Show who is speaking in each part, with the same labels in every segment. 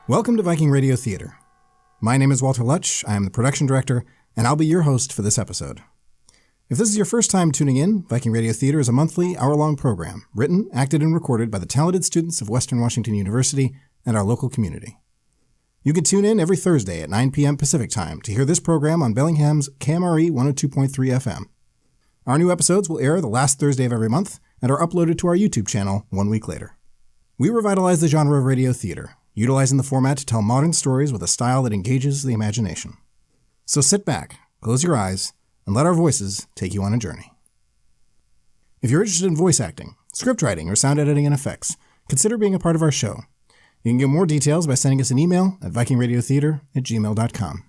Speaker 1: Welcome to Viking Radio Theater. My name is Walter Lutsch, I am the production director, and I'll be your host for this episode. If this is your first time tuning in, Viking Radio Theater is a monthly, hour-long program, written, acted, and recorded by the talented students of Western Washington University and our local community. You can tune in every Thursday at 9 p.m. Pacific Time to hear this program on Bellingham's KMRE 102.3 FM. Our new episodes will air the last Thursday of every month and are uploaded to our YouTube channel 1 week later. We revitalize the genre of radio theater, utilizing the format to tell modern stories with a style that engages the imagination. So sit back, close your eyes, and let our voices take you on a journey. If you're interested in voice acting, script writing, or sound editing and effects, consider being a part of our show. You can get more details by sending us an email at vikingradiotheater@gmail.com.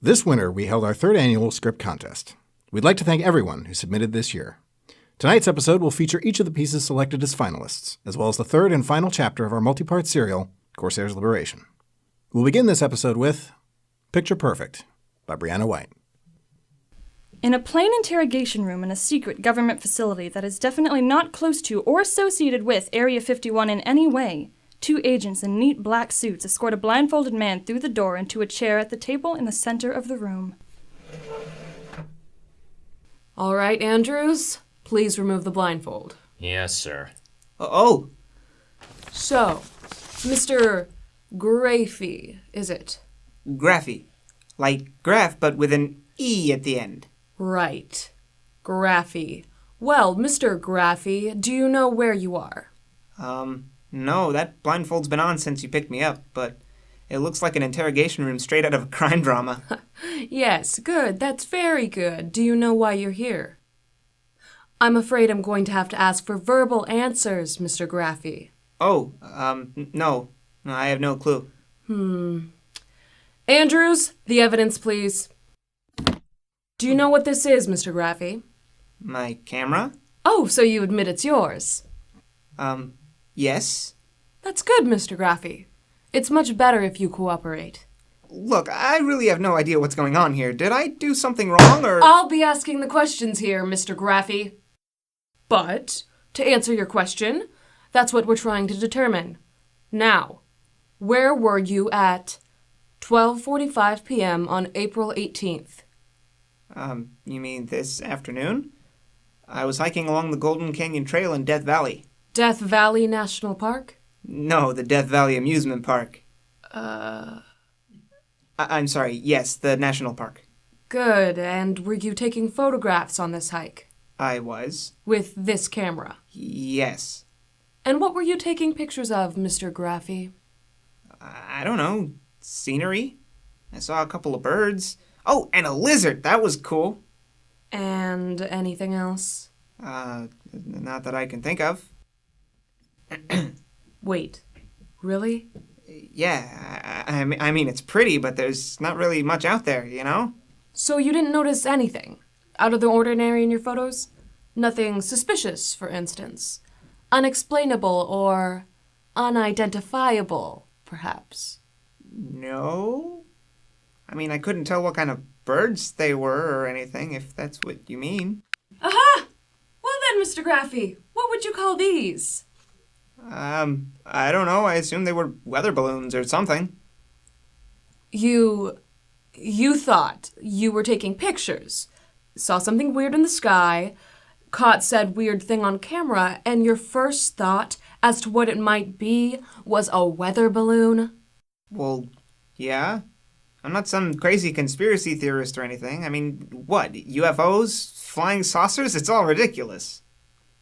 Speaker 1: This winter, we held our third annual script contest. We'd like to thank everyone who submitted this year. Tonight's episode will feature each of the pieces selected as finalists, as well as the third and final chapter of our multi-part serial, Corsairs Liberation. We'll begin this episode with Picture Perfect by Briana White.
Speaker 2: In a plain interrogation room in a secret government facility that is definitely not close to or associated with Area 51 in any way, two agents in neat black suits escort a blindfolded man through the door into a chair at the table in the center of the room.
Speaker 3: All right, Andrews, please remove the blindfold.
Speaker 4: Yes, sir.
Speaker 5: Oh!
Speaker 3: So, Mr. Grafy, is it?
Speaker 5: Grafy. Like graph, but with an E at the end.
Speaker 3: Right. Grafy. Well, Mr. Grafy, do you know where you are?
Speaker 5: No, that blindfold's been on since you picked me up, but it looks like an interrogation room straight out of a crime drama.
Speaker 3: Yes, good. That's very good. Do you know why you're here? I'm afraid I'm going to have to ask for verbal answers, Mr. Grafy.
Speaker 5: Oh, no. I have no clue.
Speaker 3: Andrews, the evidence, please. Do you know what this is, Mr. Grafy?
Speaker 5: My camera?
Speaker 3: Oh, so you admit it's yours.
Speaker 5: Yes.
Speaker 3: That's good, Mr. Grafy. It's much better if you cooperate.
Speaker 5: Look, I really have no idea what's going on here. Did I do something wrong, or...?
Speaker 3: I'll be asking the questions here, Mr. Grafy. But, to answer your question, that's what we're trying to determine. Now, where were you at 12:45 p.m. on April 18th?
Speaker 5: You mean this afternoon? I was hiking along the Golden Canyon Trail in Death Valley.
Speaker 3: Death Valley National Park?
Speaker 5: No, the Death Valley Amusement Park. I'm sorry, yes, the National Park.
Speaker 3: Good, and were you taking photographs on this hike?
Speaker 5: I was.
Speaker 3: With this camera?
Speaker 5: Yes.
Speaker 3: And what were you taking pictures of, Mr. Grafy?
Speaker 5: I don't know. Scenery? I saw a couple of birds. Oh, and a lizard! That was cool.
Speaker 3: And anything else?
Speaker 5: Not that I can think of.
Speaker 3: Wait, really?
Speaker 5: Yeah, I mean, it's pretty, but there's not really much out there, you know?
Speaker 3: So you didn't notice anything out of the ordinary in your photos? Nothing suspicious, for instance? Unexplainable or unidentifiable, perhaps?
Speaker 5: No. I mean, I couldn't tell what kind of birds they were or anything, if that's what you mean.
Speaker 3: Aha! Well then, Mr. Grafy, what would you call these?
Speaker 5: I don't know. I assume they were weather balloons or something.
Speaker 3: You thought you were taking pictures, saw something weird in the sky, caught said weird thing on camera, and your first thought as to what it might be was a weather balloon?
Speaker 5: Well, yeah. I'm not some crazy conspiracy theorist or anything. I mean, what? UFOs? Flying saucers? It's all ridiculous.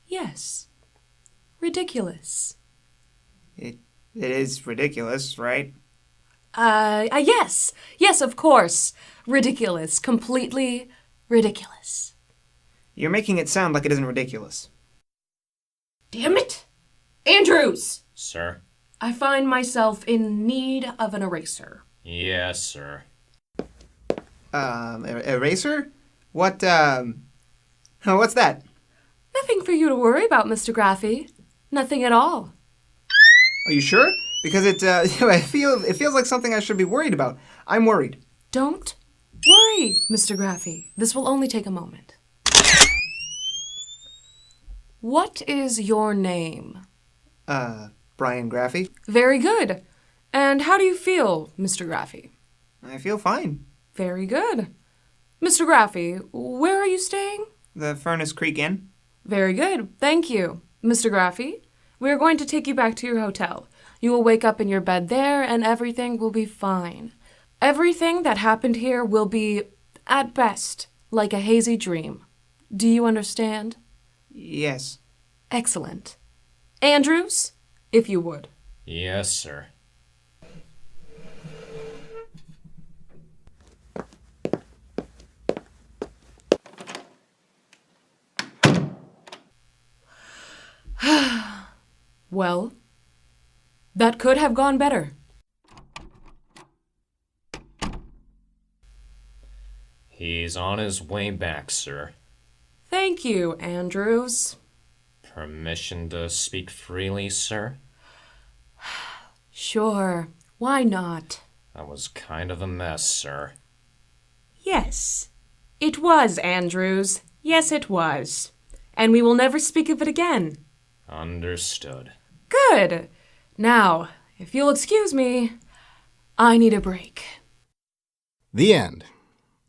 Speaker 3: Yes. Ridiculous.
Speaker 5: It is ridiculous, right?
Speaker 3: Yes. Yes, of course. Ridiculous. Completely ridiculous.
Speaker 5: You're making it sound like it isn't ridiculous.
Speaker 3: Damn it! Andrews!
Speaker 4: Sir?
Speaker 3: I find myself in need of an eraser.
Speaker 4: Yes, sir.
Speaker 5: Eraser? What's that?
Speaker 3: Nothing for you to worry about, Mr. Grafy. Nothing at all.
Speaker 5: Are you sure? Because it feels like something I should be worried about. I'm worried.
Speaker 3: Don't worry, Mr. Grafy. This will only take a moment. What is your name?
Speaker 5: Brian Grafy.
Speaker 3: Very good. And how do you feel, Mr. Grafy?
Speaker 5: I feel fine.
Speaker 3: Very good. Mr. Grafy, where are you staying?
Speaker 5: The Furnace Creek Inn.
Speaker 3: Very good. Thank you. Mr. Grafy, we are going to take you back to your hotel. You will wake up in your bed there and everything will be fine. Everything that happened here will be, at best, like a hazy dream. Do you understand?
Speaker 5: Yes.
Speaker 3: Excellent. Andrews, if you would.
Speaker 4: Yes, sir.
Speaker 3: Well, that could have gone better.
Speaker 4: He's on his way back, sir.
Speaker 3: Thank you, Andrews.
Speaker 4: Permission to speak freely, sir?
Speaker 3: Sure, why not?
Speaker 4: That was kind of a mess, sir.
Speaker 3: Yes, it was, Andrews. Yes, it was. And we will never speak of it again.
Speaker 4: Understood.
Speaker 3: Good. Now, if you'll excuse me, I need a break.
Speaker 1: The end.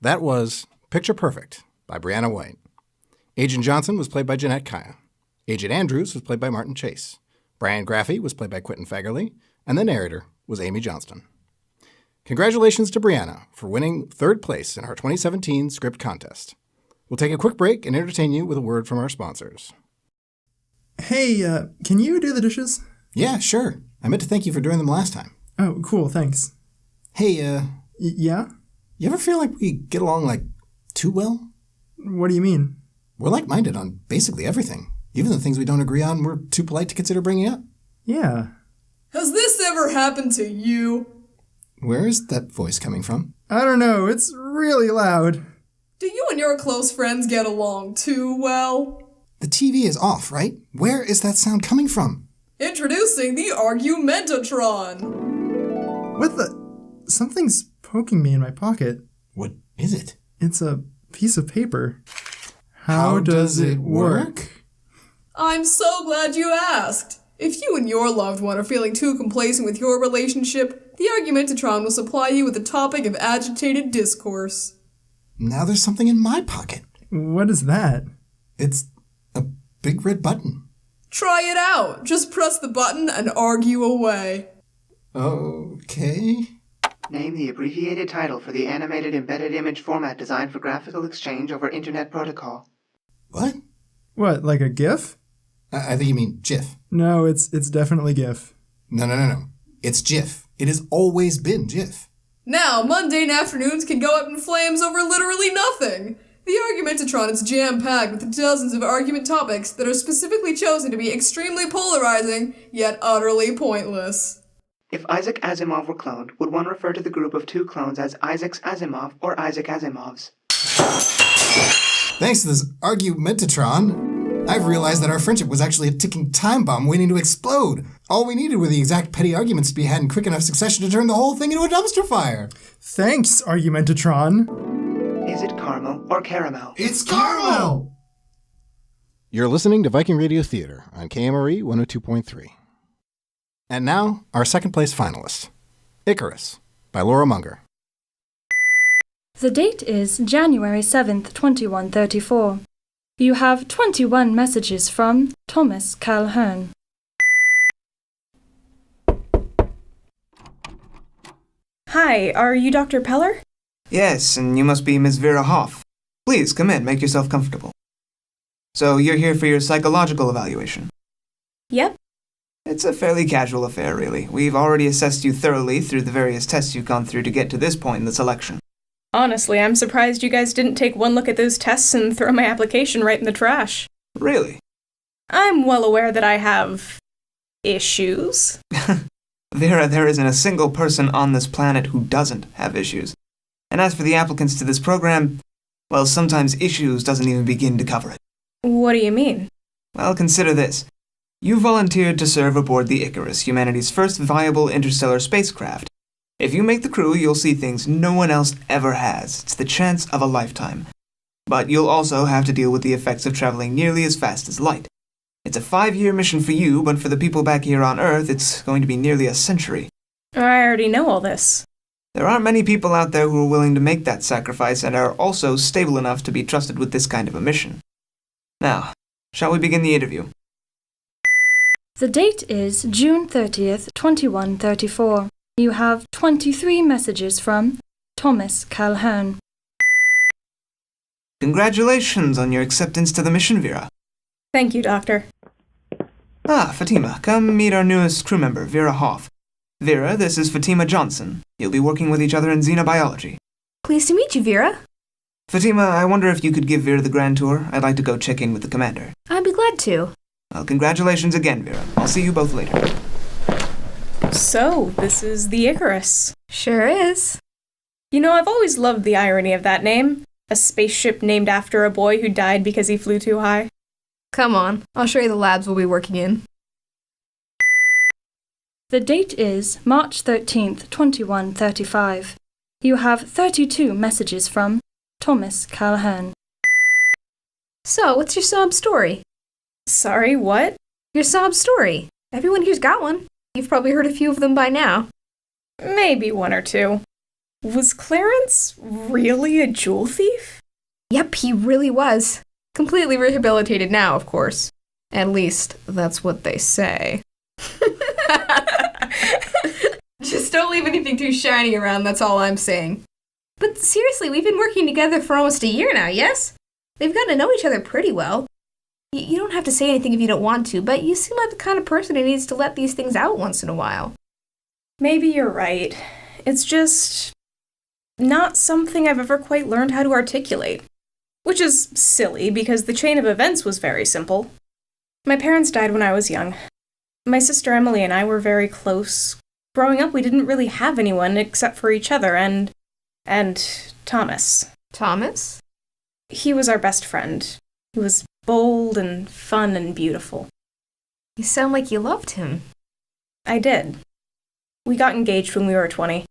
Speaker 1: That was Picture Perfect by Briana White. Agent Johnston was played by Jennet Kaya. Agent Andrews was played by Martin Chase. Brian Grafy was played by Quintin Fagerlie. And the narrator was Amy Johnston. Congratulations to Briana for winning third place in our 2017 script contest. We'll take a quick break and entertain you with a word from our sponsors.
Speaker 6: Hey, can you do the dishes?
Speaker 1: Yeah, sure. I meant to thank you for doing them last time.
Speaker 6: Oh, cool, thanks.
Speaker 1: Hey,
Speaker 6: Yeah?
Speaker 1: you ever feel like we get along, too well?
Speaker 6: What do you mean?
Speaker 1: We're like-minded on basically everything. Even the things we don't agree on, we're too polite to consider bringing up.
Speaker 6: Yeah.
Speaker 7: Has this ever happened to you?
Speaker 1: Where is that voice coming from?
Speaker 6: I don't know, it's really loud.
Speaker 7: Do you and your close friends get along too well?
Speaker 1: The TV is off, right? Where is that sound coming from?
Speaker 7: Introducing the Argumentatron!
Speaker 6: What the? Something's poking me in my pocket.
Speaker 1: What is it?
Speaker 6: It's a piece of paper. How does it work?
Speaker 7: I'm so glad you asked. If you and your loved one are feeling too complacent with your relationship, the Argumentatron will supply you with a topic of agitated discourse.
Speaker 1: Now there's something in my pocket.
Speaker 6: What is that?
Speaker 1: It's a big red button.
Speaker 7: Try it out. Just press the button and argue away.
Speaker 1: Okay.
Speaker 8: Name the abbreviated title for the animated embedded image format designed for graphical exchange over Internet Protocol.
Speaker 1: What?
Speaker 6: What, like a GIF?
Speaker 1: I think you mean GIF.
Speaker 6: No, it's definitely GIF.
Speaker 1: No. It's GIF. It has always been GIF.
Speaker 7: Now, mundane afternoons can go up in flames over literally nothing. The Argumentatron is jam-packed with dozens of argument topics that are specifically chosen to be extremely polarizing, yet utterly pointless.
Speaker 8: If Isaac Asimov were cloned, would one refer to the group of two clones as Isaacs Asimov or Isaac Asimovs?
Speaker 1: Thanks to this Argumentatron, I've realized that our friendship was actually a ticking time bomb waiting to explode. All we needed were the exact petty arguments to be had in quick enough succession to turn the whole thing into a dumpster fire.
Speaker 6: Thanks, Argumentatron.
Speaker 8: Is it caramel or caramel?
Speaker 1: It's caramel! You're listening to Viking Radio Theater on KMRE 102.3. And now, our second place finalist, Icarus, by Laura Munger.
Speaker 2: The date is January 7th, 2134. You have 21 messages from Thomas Callan.
Speaker 9: Hi, are you Dr. Peller?
Speaker 5: Yes, and you must be Miss Vera Hoff. Please, come in, make yourself comfortable. So, you're here for your psychological evaluation?
Speaker 9: Yep.
Speaker 5: It's a fairly casual affair, really. We've already assessed you thoroughly through the various tests you've gone through to get to this point in the selection.
Speaker 9: Honestly, I'm surprised you guys didn't take one look at those tests and throw my application right in the trash.
Speaker 5: Really?
Speaker 9: I'm well aware that I have issues.
Speaker 5: Vera, there isn't a single person on this planet who doesn't have issues. And as for the applicants to this program, well, sometimes issues doesn't even begin to cover it.
Speaker 9: What do you mean?
Speaker 5: Well, consider this. You volunteered to serve aboard the Icarus, humanity's first viable interstellar spacecraft. If you make the crew, you'll see things no one else ever has. It's the chance of a lifetime. But you'll also have to deal with the effects of traveling nearly as fast as light. It's a 5-year mission for you, but for the people back here on Earth, it's going to be nearly a century.
Speaker 9: I already know all this.
Speaker 5: There aren't many people out there who are willing to make that sacrifice and are also stable enough to be trusted with this kind of a mission. Now, shall we begin the interview?
Speaker 2: The date is June 30th, 2134. You have 23 messages from Thomas Kallan.
Speaker 5: Congratulations on your acceptance to the mission, Vera.
Speaker 9: Thank you, Doctor.
Speaker 5: Fatima, come meet our newest crew member, Vera Hoff. Vera, this is Fatima Johnston. You'll be working with each other in xenobiology.
Speaker 10: Pleased to meet you, Vera.
Speaker 5: Fatima, I wonder if you could give Vera the grand tour. I'd like to go check in with the commander.
Speaker 10: I'd be glad to.
Speaker 5: Well, congratulations again, Vera. I'll see you both later.
Speaker 9: So, this is the Icarus.
Speaker 10: Sure is.
Speaker 9: You know, I've always loved the irony of that name. A spaceship named after a boy who died because he flew too high.
Speaker 10: Come on, I'll show you the labs we'll be working in.
Speaker 2: The date is March 13th, 2135. You have 32 messages from Thomas Kallan.
Speaker 10: So, what's your sob story?
Speaker 9: Sorry, what?
Speaker 10: Your sob story. Everyone here's got one. You've probably heard a few of them by now.
Speaker 9: Maybe one or two. Was Clarence really a jewel thief?
Speaker 10: Yep, he really was. Completely rehabilitated now, of course. At least, that's what they say. Just don't leave anything too shiny around, that's all I'm saying. But seriously, we've been working together for almost a year now, yes? We've gotten to know each other pretty well. You don't have to say anything if you don't want to, but you seem like the kind of person who needs to let these things out once in a while.
Speaker 9: Maybe you're right. It's just not something I've ever quite learned how to articulate. Which is silly, because the chain of events was very simple. My parents died when I was young. My sister Emily and I were very close. Growing up, we didn't really have anyone except for each other and Thomas.
Speaker 10: Thomas?
Speaker 9: He was our best friend. He was bold and fun and beautiful.
Speaker 10: You sound like you loved him.
Speaker 9: I did. We got engaged when we were 20.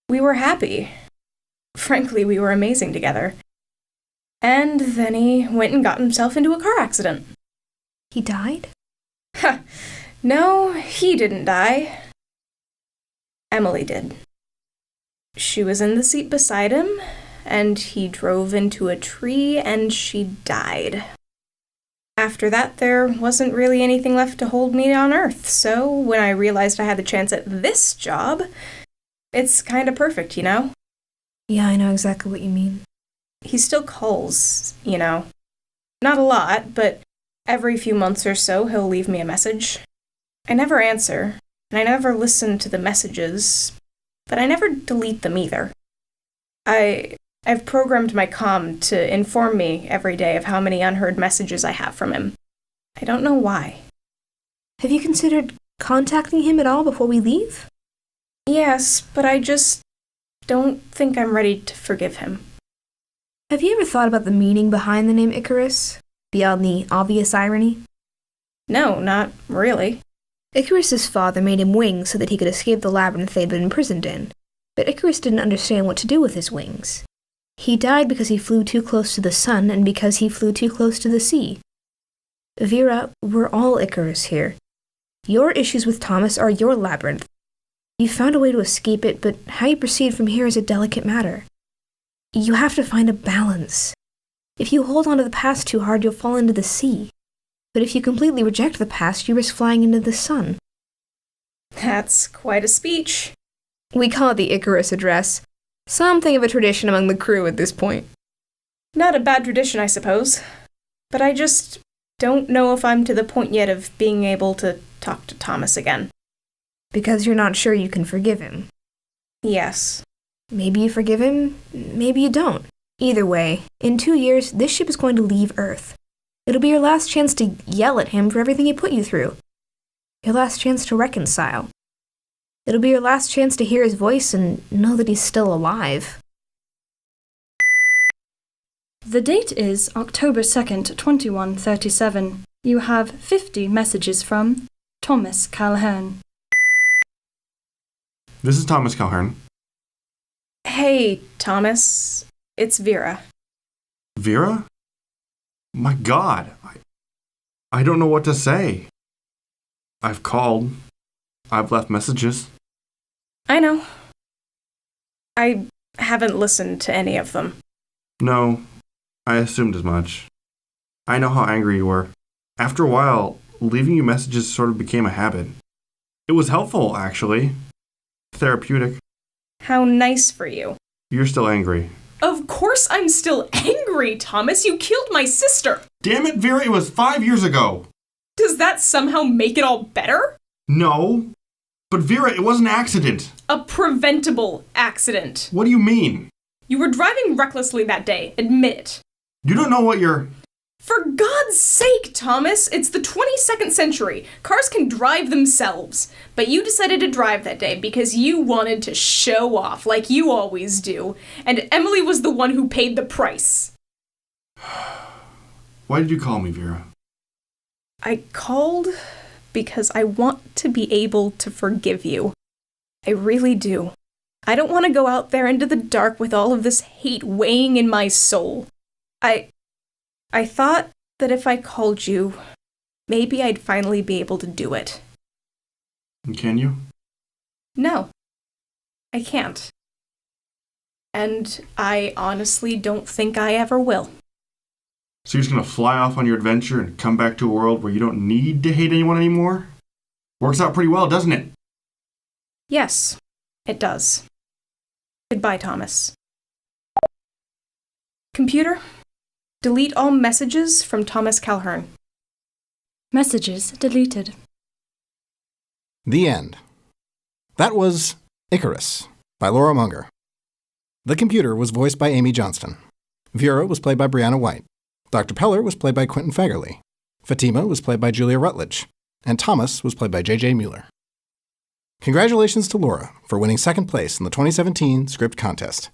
Speaker 9: We were happy. Frankly, we were amazing together. And then he went and got himself into a car accident.
Speaker 10: He died?
Speaker 9: Ha! No, he didn't die. Emily did. She was in the seat beside him, and he drove into a tree, and she died. After that, there wasn't really anything left to hold me on Earth, so when I realized I had the chance at this job, it's kinda perfect, you know?
Speaker 10: Yeah, I know exactly what you mean.
Speaker 9: He still calls, you know. Not a lot, but every few months or so he'll leave me a message. I never answer, and I never listen to the messages, but I never delete them either. I've programmed my comm to inform me every day of how many unheard messages I have from him. I don't know why.
Speaker 10: Have you considered contacting him at all before we leave?
Speaker 9: Yes, but I just don't think I'm ready to forgive him.
Speaker 10: Have you ever thought about the meaning behind the name Icarus, beyond the obvious irony?
Speaker 9: No, not really.
Speaker 10: Icarus's father made him wings so that he could escape the labyrinth they'd been imprisoned in, but Icarus didn't understand what to do with his wings. He died because he flew too close to the sun and because he flew too close to the sea. Vera, we're all Icarus here. Your issues with Thomas are your labyrinth. You found a way to escape it, but how you proceed from here is a delicate matter. You have to find a balance. If you hold on to the past too hard, you'll fall into the sea. But if you completely reject the past, you risk flying into the sun.
Speaker 9: That's quite a speech.
Speaker 10: We call it the Icarus Address. Something of a tradition among the crew at this point.
Speaker 9: Not a bad tradition, I suppose. But I just don't know if I'm to the point yet of being able to talk to Thomas again.
Speaker 10: Because you're not sure you can forgive him.
Speaker 9: Yes.
Speaker 10: Maybe you forgive him, maybe you don't. Either way, in 2 years, this ship is going to leave Earth. It'll be your last chance to yell at him for everything he put you through. Your last chance to reconcile. It'll be your last chance to hear his voice and know that he's still alive.
Speaker 2: The date is October 2nd, 2137. You have 50 messages from Thomas Kallan.
Speaker 6: This is Thomas Calhoun.
Speaker 9: Hey, Thomas. It's Vera.
Speaker 6: Vera? My God. I don't know what to say. I've called. I've left messages.
Speaker 9: I know. I haven't listened to any of them.
Speaker 11: No, I assumed as much. I know how angry you were. After a while, leaving you messages sort of became a habit. It was helpful, actually. Therapeutic.
Speaker 9: How nice for you.
Speaker 11: You're still angry.
Speaker 3: Of course I'm still angry, Thomas. You killed my sister.
Speaker 11: Damn it, Vera, it was 5 years ago.
Speaker 3: Does that somehow make it all better?
Speaker 11: No. But Vera, it was an accident.
Speaker 3: A preventable accident.
Speaker 11: What do you mean?
Speaker 3: You were driving recklessly that day. Admit it.
Speaker 11: You don't know what you're...
Speaker 3: For God's sake, Thomas, it's the 22nd century. Cars can drive themselves. But you decided to drive that day because you wanted to show off like you always do. And Emily was the one who paid the price.
Speaker 11: Why did you call me, Vera?
Speaker 9: I called because I want to be able to forgive you. I really do. I don't want to go out there into the dark with all of this hate weighing in my soul. I thought that if I called you, maybe I'd finally be able to do it.
Speaker 11: Can you?
Speaker 9: No, I can't. And I honestly don't think I ever will.
Speaker 11: So you're just gonna fly off on your adventure and come back to a world where you don't need to hate anyone anymore? Works out pretty well, doesn't it?
Speaker 9: Yes, it does. Goodbye, Thomas. Computer, delete all messages from Thomas Calhern.
Speaker 2: Messages deleted.
Speaker 1: The end. That was Icarus by Laura Munger. The computer was voiced by Amy Johnston. Vera was played by Briana White. Dr. Peller was played by Quintin Fagerlie. Fatima was played by Julia Rutledge. And Thomas was played by JJ Mueller. Congratulations to Laura for winning second place in the 2017 script contest.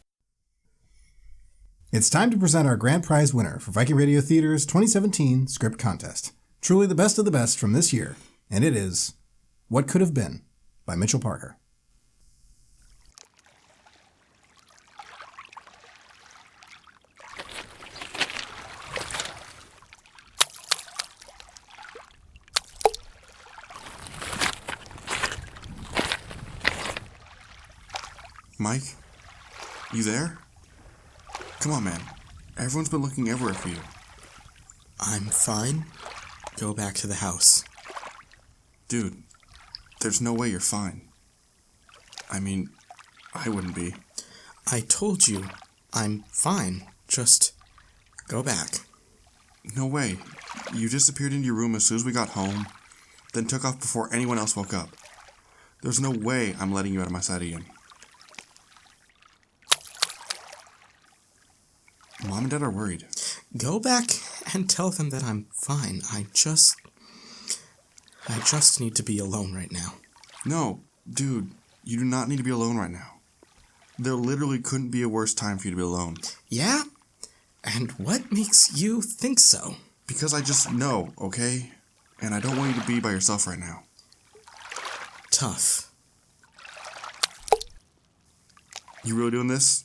Speaker 1: It's time to present our grand prize winner for Viking Radio Theater's 2017 script contest. Truly the best of the best from this year, and it is What Could Have Been by Mitchell Parker.
Speaker 12: Mike? You there? Come on, man. Everyone's been looking everywhere for you.
Speaker 13: I'm fine. Go back to the house.
Speaker 12: Dude, there's no way you're fine. I mean, I wouldn't be.
Speaker 13: I told you, I'm fine. Just go back.
Speaker 12: No way. You disappeared into your room as soon as we got home, then took off before anyone else woke up. There's no way I'm letting you out of my sight again. Mom and Dad are worried.
Speaker 13: Go back and tell them that I'm fine. I just need to be alone right now.
Speaker 12: No, dude, you do not need to be alone right now. There literally couldn't be a worse time for you to be alone.
Speaker 13: Yeah? And what makes you think so?
Speaker 12: Because I just know, okay? And I don't want you to be by yourself right now.
Speaker 13: Tough.
Speaker 12: You really doing this?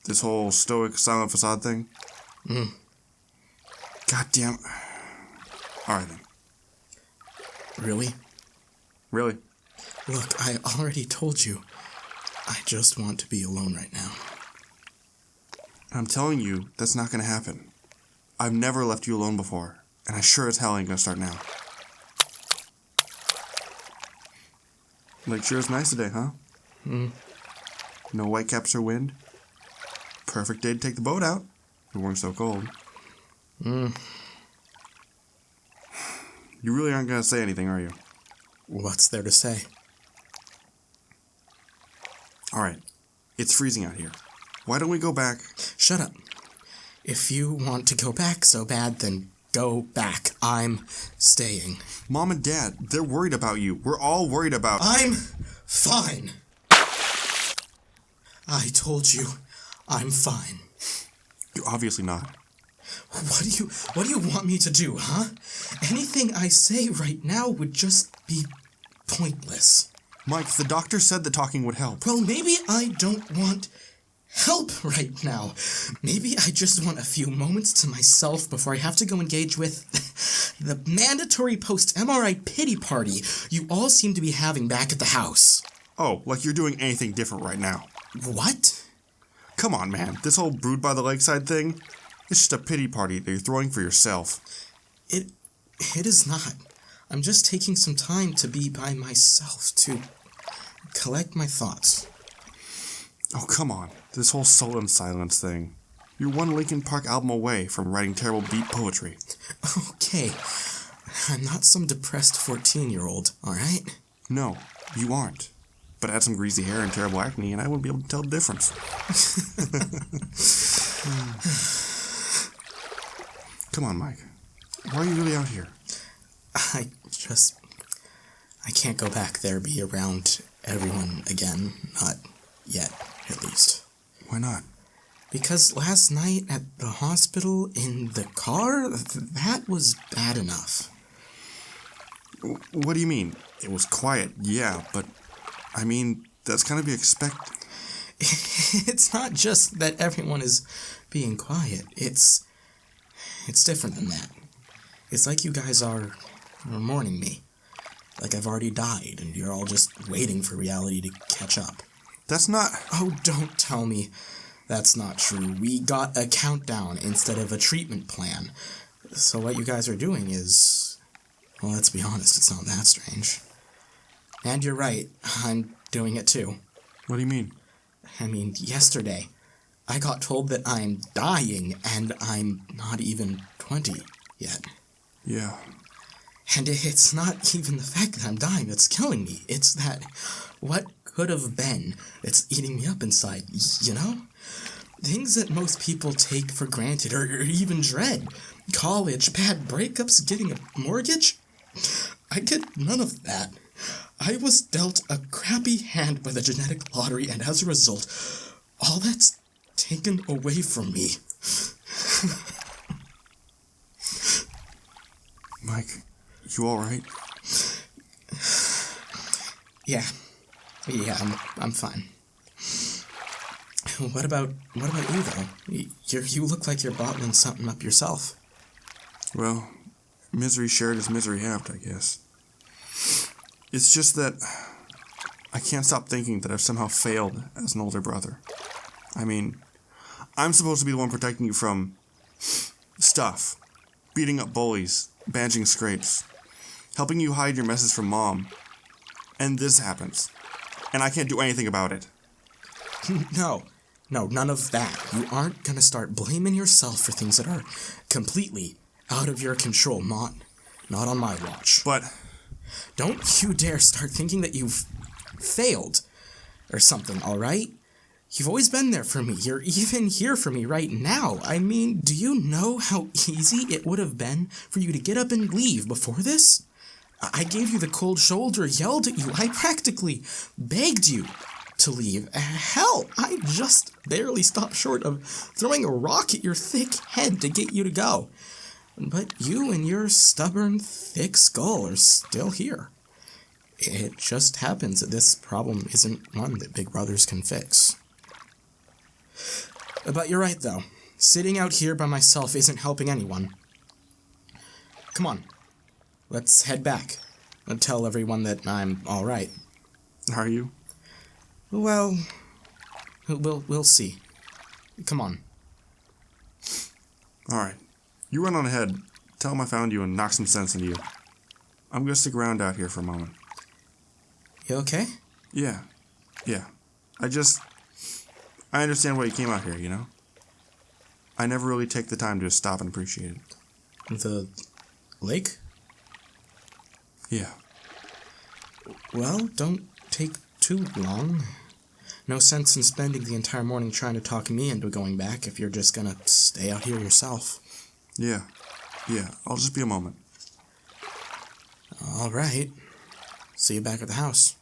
Speaker 12: This whole stoic, silent facade thing? God damn. Alright then.
Speaker 13: Really?
Speaker 12: Really?
Speaker 13: Look, I already told you. I just want to be alone right now.
Speaker 12: I'm telling you, that's not gonna happen. I've never left you alone before, and I sure as hell ain't gonna start now. Like, sure is nice today, huh? No whitecaps or wind? Perfect day to take the boat out. It weren't so cold. You really aren't gonna say anything, are you?
Speaker 13: What's there to say?
Speaker 12: Alright, it's freezing out here. Why don't we go back?
Speaker 13: Shut up. If you want to go back so bad, then go back. I'm staying.
Speaker 12: Mom and Dad, they're worried about you. We're all worried about...
Speaker 13: I'm fine. I told you, I'm fine.
Speaker 12: You're obviously not.
Speaker 13: What do you want me to do, huh? Anything I say right now would just be pointless.
Speaker 12: Mike, the doctor said that talking would help.
Speaker 13: Well, maybe I don't want help right now. Maybe I just want a few moments to myself before I have to go engage with the mandatory post-MRI pity party you all seem to be having back at the house.
Speaker 12: Oh, like you're doing anything different right now.
Speaker 13: What?
Speaker 12: Come on, man. This whole brood by the lakeside thing, it's just a pity party that you're throwing for yourself.
Speaker 13: It is not. I'm just taking some time to be by myself, to collect my thoughts.
Speaker 12: Oh, come on. This whole sullen silence thing. You're one Linkin Park album away from writing terrible beat poetry.
Speaker 13: Okay. I'm not some depressed 14-year-old, alright?
Speaker 12: No, you aren't. But add some greasy hair and terrible acne, and I wouldn't be able to tell the difference. Come on, Mike. Why are you really out here?
Speaker 13: I can't go back there, be around everyone again. Not yet, at least.
Speaker 12: Why not?
Speaker 13: Because last night at the hospital in the car, that was bad enough.
Speaker 12: What do you mean? It was quiet, yeah, but I mean, that's kind of be expected.
Speaker 13: It's not just that everyone is being quiet. It's different than that. It's like you guys are mourning me. Like I've already died, and you're all just waiting for reality to catch up.
Speaker 12: That's not...
Speaker 13: Oh, don't tell me that's not true. We got a countdown instead of a treatment plan. So what you guys are doing is... Well, let's be honest, it's not that strange. And you're right, I'm doing it too.
Speaker 12: What do you mean?
Speaker 13: I mean, yesterday, I got told that I'm dying, and I'm not even 20 yet.
Speaker 12: Yeah.
Speaker 13: And it's not even the fact that I'm dying that's killing me. It's that what could have been that's eating me up inside, you know? Things that most people take for granted or even dread. College, bad breakups, getting a mortgage. I get none of that. I was dealt a crappy hand by the genetic lottery, and as a result, all that's taken away from me.
Speaker 12: Mike, you alright?
Speaker 13: Yeah, I'm fine. What about you though? You look like you're bottling something up yourself.
Speaker 12: Well, misery shared is misery halved, I guess. It's just that I can't stop thinking that I've somehow failed as an older brother. I mean, I'm supposed to be the one protecting you from stuff, beating up bullies, bandaging scrapes, helping you hide your messes from Mom. And this happens. And I can't do anything about it.
Speaker 13: No, none of that. You aren't gonna start blaming yourself for things that are completely out of your control. Not on my watch.
Speaker 12: But
Speaker 13: don't you dare start thinking that you've failed or something, alright? You've always been there for me. You're even here for me right now. I mean, do you know how easy it would have been for you to get up and leave before this? I gave you the cold shoulder, yelled at you. I practically begged you to leave. Hell, I just barely stopped short of throwing a rock at your thick head to get you to go. But you and your stubborn, thick skull are still here. It just happens that this problem isn't one that big brothers can fix. But you're right, though. Sitting out here by myself isn't helping anyone. Come on. Let's head back and tell everyone that I'm all right.
Speaker 12: Are you?
Speaker 13: Well, we'll see. Come on.
Speaker 12: All right. You run on ahead. Tell them I found you and knock some sense into you. I'm gonna stick around out here for a moment.
Speaker 13: You okay?
Speaker 12: Yeah. I understand why you came out here, you know? I never really take the time to just stop and appreciate it.
Speaker 13: The lake?
Speaker 12: Yeah.
Speaker 13: Well, don't take too long. No sense in spending the entire morning trying to talk me into going back if you're just gonna stay out here yourself.
Speaker 12: Yeah, I'll just be a moment.
Speaker 13: All right. See you back at the house.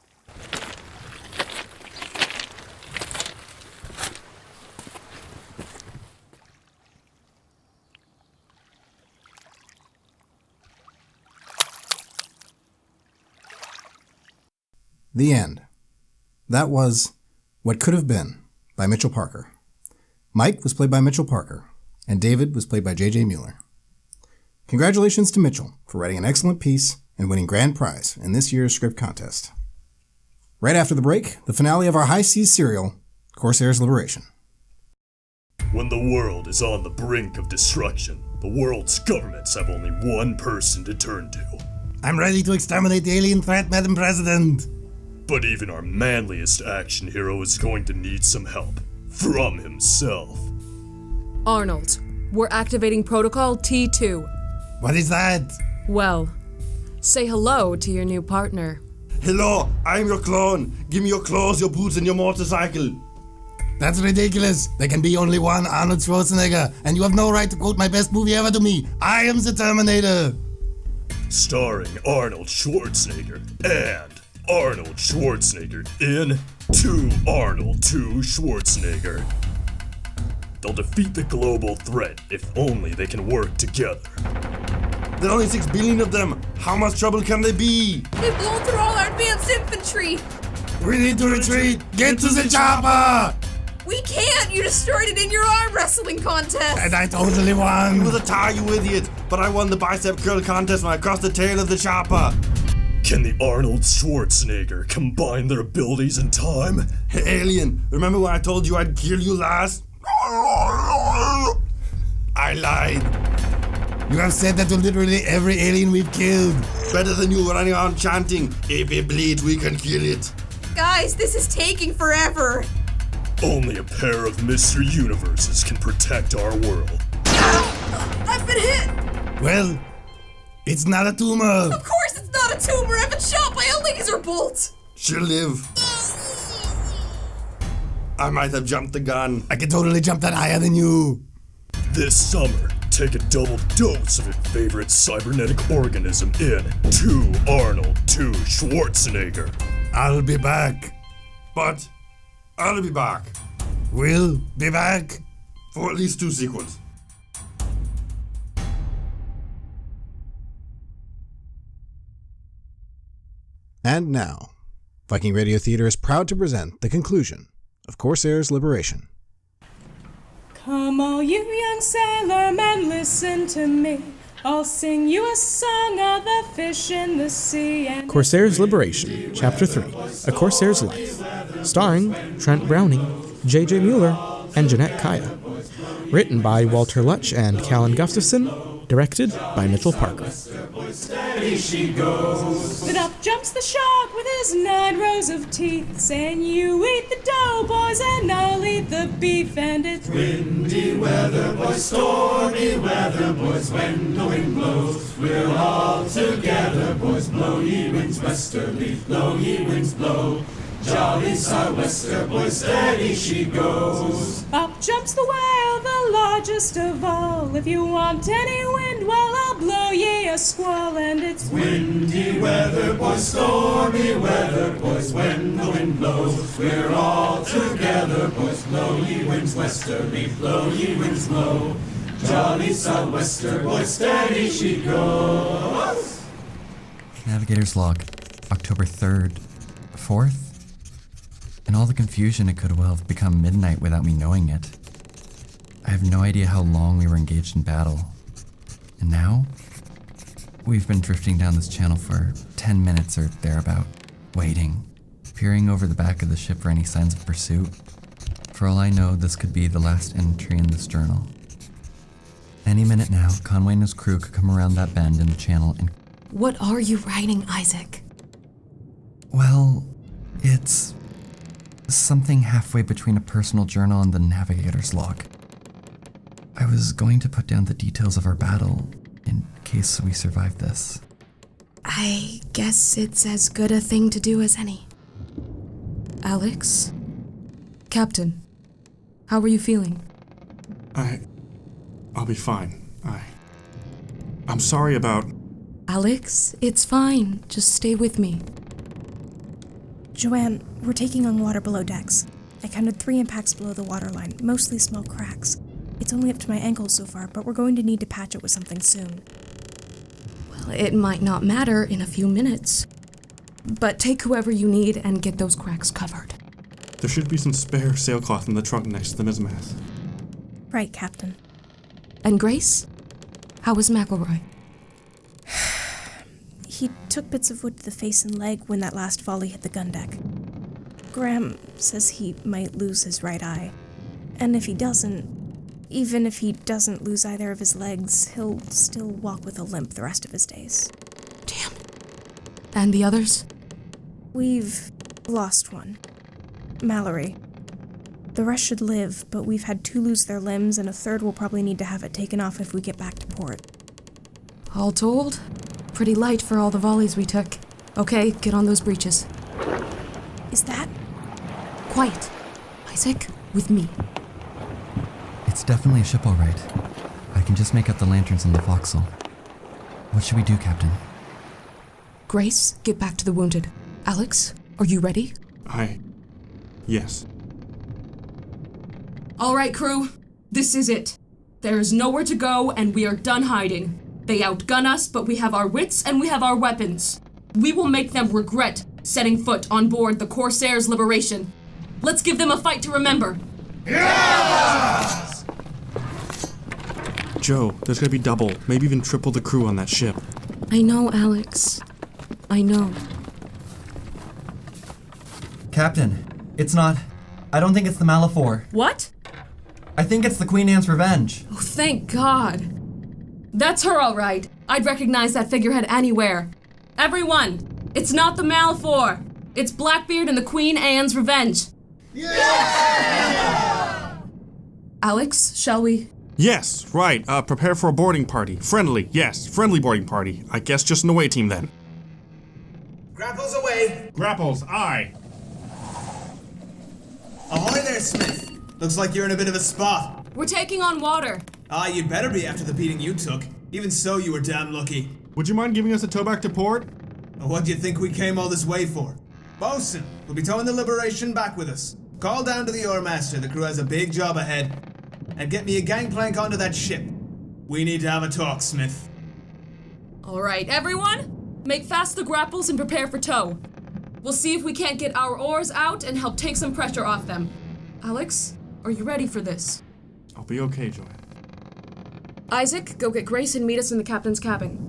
Speaker 1: The end. That was What Could Have Been by Mitchell Parker. Mike was played by Mitchell Parker, and David was played by JJ Mueller. Congratulations to Mitchell for writing an excellent piece and winning grand prize in this year's script contest. Right after the break, the finale of our high seas serial, Corsairs Liberation.
Speaker 14: When the world is on the brink of destruction, the world's governments have only one person to turn to.
Speaker 15: I'm ready to exterminate the alien threat, Madam President.
Speaker 14: But even our manliest action hero is going to need some help. From himself.
Speaker 3: Arnold, we're activating Protocol T2.
Speaker 15: What is that?
Speaker 3: Well, say hello to your new partner.
Speaker 11: Hello, I'm your clone. Give me your clothes, your boots, and your motorcycle.
Speaker 15: That's ridiculous. There can be only one Arnold Schwarzenegger, and you have no right to quote my best movie ever to me. I am the Terminator.
Speaker 14: Starring Arnold Schwarzenegger and Arnold Schwarzenegger in To Arnold, To Schwarzenegger. They'll defeat the global threat if only they can work together.
Speaker 11: There are only 6 billion of them. How much trouble can they be?
Speaker 7: They've blown through all our advanced infantry.
Speaker 15: We need to retreat. Get to the chopper.
Speaker 7: We can't. You destroyed it in your arm wrestling contest.
Speaker 15: And I totally won.
Speaker 11: You were the tie, you idiot. But I won the bicep curl contest when I crossed the tail of the chopper.
Speaker 14: Can the Arnold Schwarzenegger combine their abilities in time?
Speaker 11: Hey, alien, remember when I told you I'd kill you last? I lied.
Speaker 15: You have said that to literally every alien we've killed.
Speaker 11: Better than you running around chanting, if it bleeds, we can kill it.
Speaker 7: Guys, this is taking forever.
Speaker 14: Only a pair of mystery universes can protect our world.
Speaker 7: I've been hit.
Speaker 15: Well, it's not a tumor.
Speaker 7: Of course it's not a tumor. I've been shot by a laser bolt.
Speaker 11: She'll live. I might have jumped the gun.
Speaker 15: I can totally jump that higher than you.
Speaker 14: This summer, take a double dose of your favorite cybernetic organism in To Arnold, To Schwarzenegger.
Speaker 15: I'll be back.
Speaker 11: But I'll be back.
Speaker 15: We'll be back.
Speaker 11: For at least 2 sequels.
Speaker 1: And now, Viking Radio Theater is proud to present the conclusion of Corsairs Liberation.
Speaker 2: Come all you young sailor men, listen to me. I'll sing you a song of the fish in the sea. And
Speaker 13: Corsairs Liberation, Chapter 3, A Corsair's Life. Starring Trent Browning, JJ Mueller, and Jennet Kaya. Written by Walter Lutsch and Kallan Gustafson. Directed by Mitchell Parker.
Speaker 16: Steady she goes.
Speaker 2: Then up jumps the shark with his 9 rows of teeth, saying, "You eat the dough, boys, and I'll eat the beef." And it's
Speaker 16: windy weather, boys, stormy weather, boys. When the wind blows, we're all together, boys. Blow ye winds westerly, blow ye winds blow. Jolly sou'wester, boys, steady she goes.
Speaker 2: Up jumps the whale, the largest of all. If you want any wind, well, I'll blow ye a squall. And it's
Speaker 16: windy weather, boys, stormy weather, boys. When the wind blows, we're all together, boys. Blow ye winds westerly, blow ye winds blow. Jolly sou'wester, boys, steady she goes.
Speaker 17: Navigator's log, October 3rd, 4th? In all the confusion, it could well have become midnight without me knowing it. I have no idea how long we were engaged in battle. And now? We've been drifting down this channel for 10 minutes or thereabout, waiting, peering over the back of the ship for any signs of pursuit. For all I know, this could be the last entry in this journal. Any minute now, Conway and his crew could come around that bend in the channel and...
Speaker 3: What are you writing, Isaac?
Speaker 17: Well, it's... something halfway between a personal journal and the navigator's log. I was going to put down the details of our battle in case we survive this.
Speaker 3: I guess it's as good a thing to do as any. Alex? Captain, how are you feeling?
Speaker 11: I'll be fine. I'm sorry about...
Speaker 3: Alex, it's fine. Just stay with me.
Speaker 9: JOANNE, we're taking on water below decks. I counted 3 impacts below the waterline, mostly small cracks. It's only up to my ankles so far, but we're going to need to patch it with something soon.
Speaker 3: Well, it might not matter in a few minutes. But take whoever you need and get those cracks covered.
Speaker 11: There should be some spare sailcloth in the trunk next to the mizzenmast.
Speaker 9: Right, Captain.
Speaker 3: And Grace? How was McElroy?
Speaker 9: He took bits of wood to the face and leg when that last volley hit the gun deck. Graham says he might lose his right eye. And if he doesn't, even if he doesn't lose either of his legs, he'll still walk with a limp the rest of his days.
Speaker 3: Damn. And the others?
Speaker 9: We've lost one. Mallory. The rest should live, but we've had 2 lose their limbs, and a third will probably need to have it taken off if we get back to port.
Speaker 3: All told, pretty light for all the volleys we took. Okay, get on those breeches.
Speaker 9: Is that?
Speaker 3: Quiet. Isaac, with me.
Speaker 17: It's definitely a ship, all right. I can just make out the lanterns in the forecastle. What should we do, Captain?
Speaker 3: Grace, get back to the wounded. Alex, are you ready?
Speaker 12: Yes.
Speaker 3: All right, crew. This is it. There is nowhere to go, and we are done hiding. They outgun us, but we have our wits and we have our weapons. We will make them regret setting foot on board the Corsairs Liberation. Let's give them a fight to remember.
Speaker 12: Yes! Joe, there's gonna be double, maybe even triple the crew on that ship.
Speaker 3: I know, Alex. I know.
Speaker 17: Captain, it's not... I don't think it's the Malaphor.
Speaker 3: What?
Speaker 17: I think it's the Queen Anne's Revenge.
Speaker 3: Oh, thank God. That's her, all right. I'd recognize that figurehead anywhere. Everyone, it's not the Malaphor. It's Blackbeard and the Queen Anne's Revenge. Yeah! Alex, shall we?
Speaker 12: Yes, right. Prepare for a boarding party. Friendly, yes, friendly boarding party. I guess just an away team then.
Speaker 18: Grapples away!
Speaker 12: Grapples, aye.
Speaker 18: Ahoy there, Smith. Looks like you're in a bit of a spot.
Speaker 3: We're taking on water.
Speaker 18: You better be after the beating you took. Even so, you were damn lucky.
Speaker 12: Would you mind giving us a tow back to port?
Speaker 18: What do you think we came all this way for? Bosun, we'll be towing the Liberation back with us. Call down to the Oarmaster, the crew has a big job ahead. And get me a gangplank onto that ship. We need to have a talk, Smith.
Speaker 3: All right, everyone, make fast the grapples and prepare for tow. We'll see if we can't get our oars out and help take some pressure off them. Alex, are you ready for this?
Speaker 12: I'll be okay, Joanne.
Speaker 3: Isaac, go get Grace and meet us in the captain's cabin.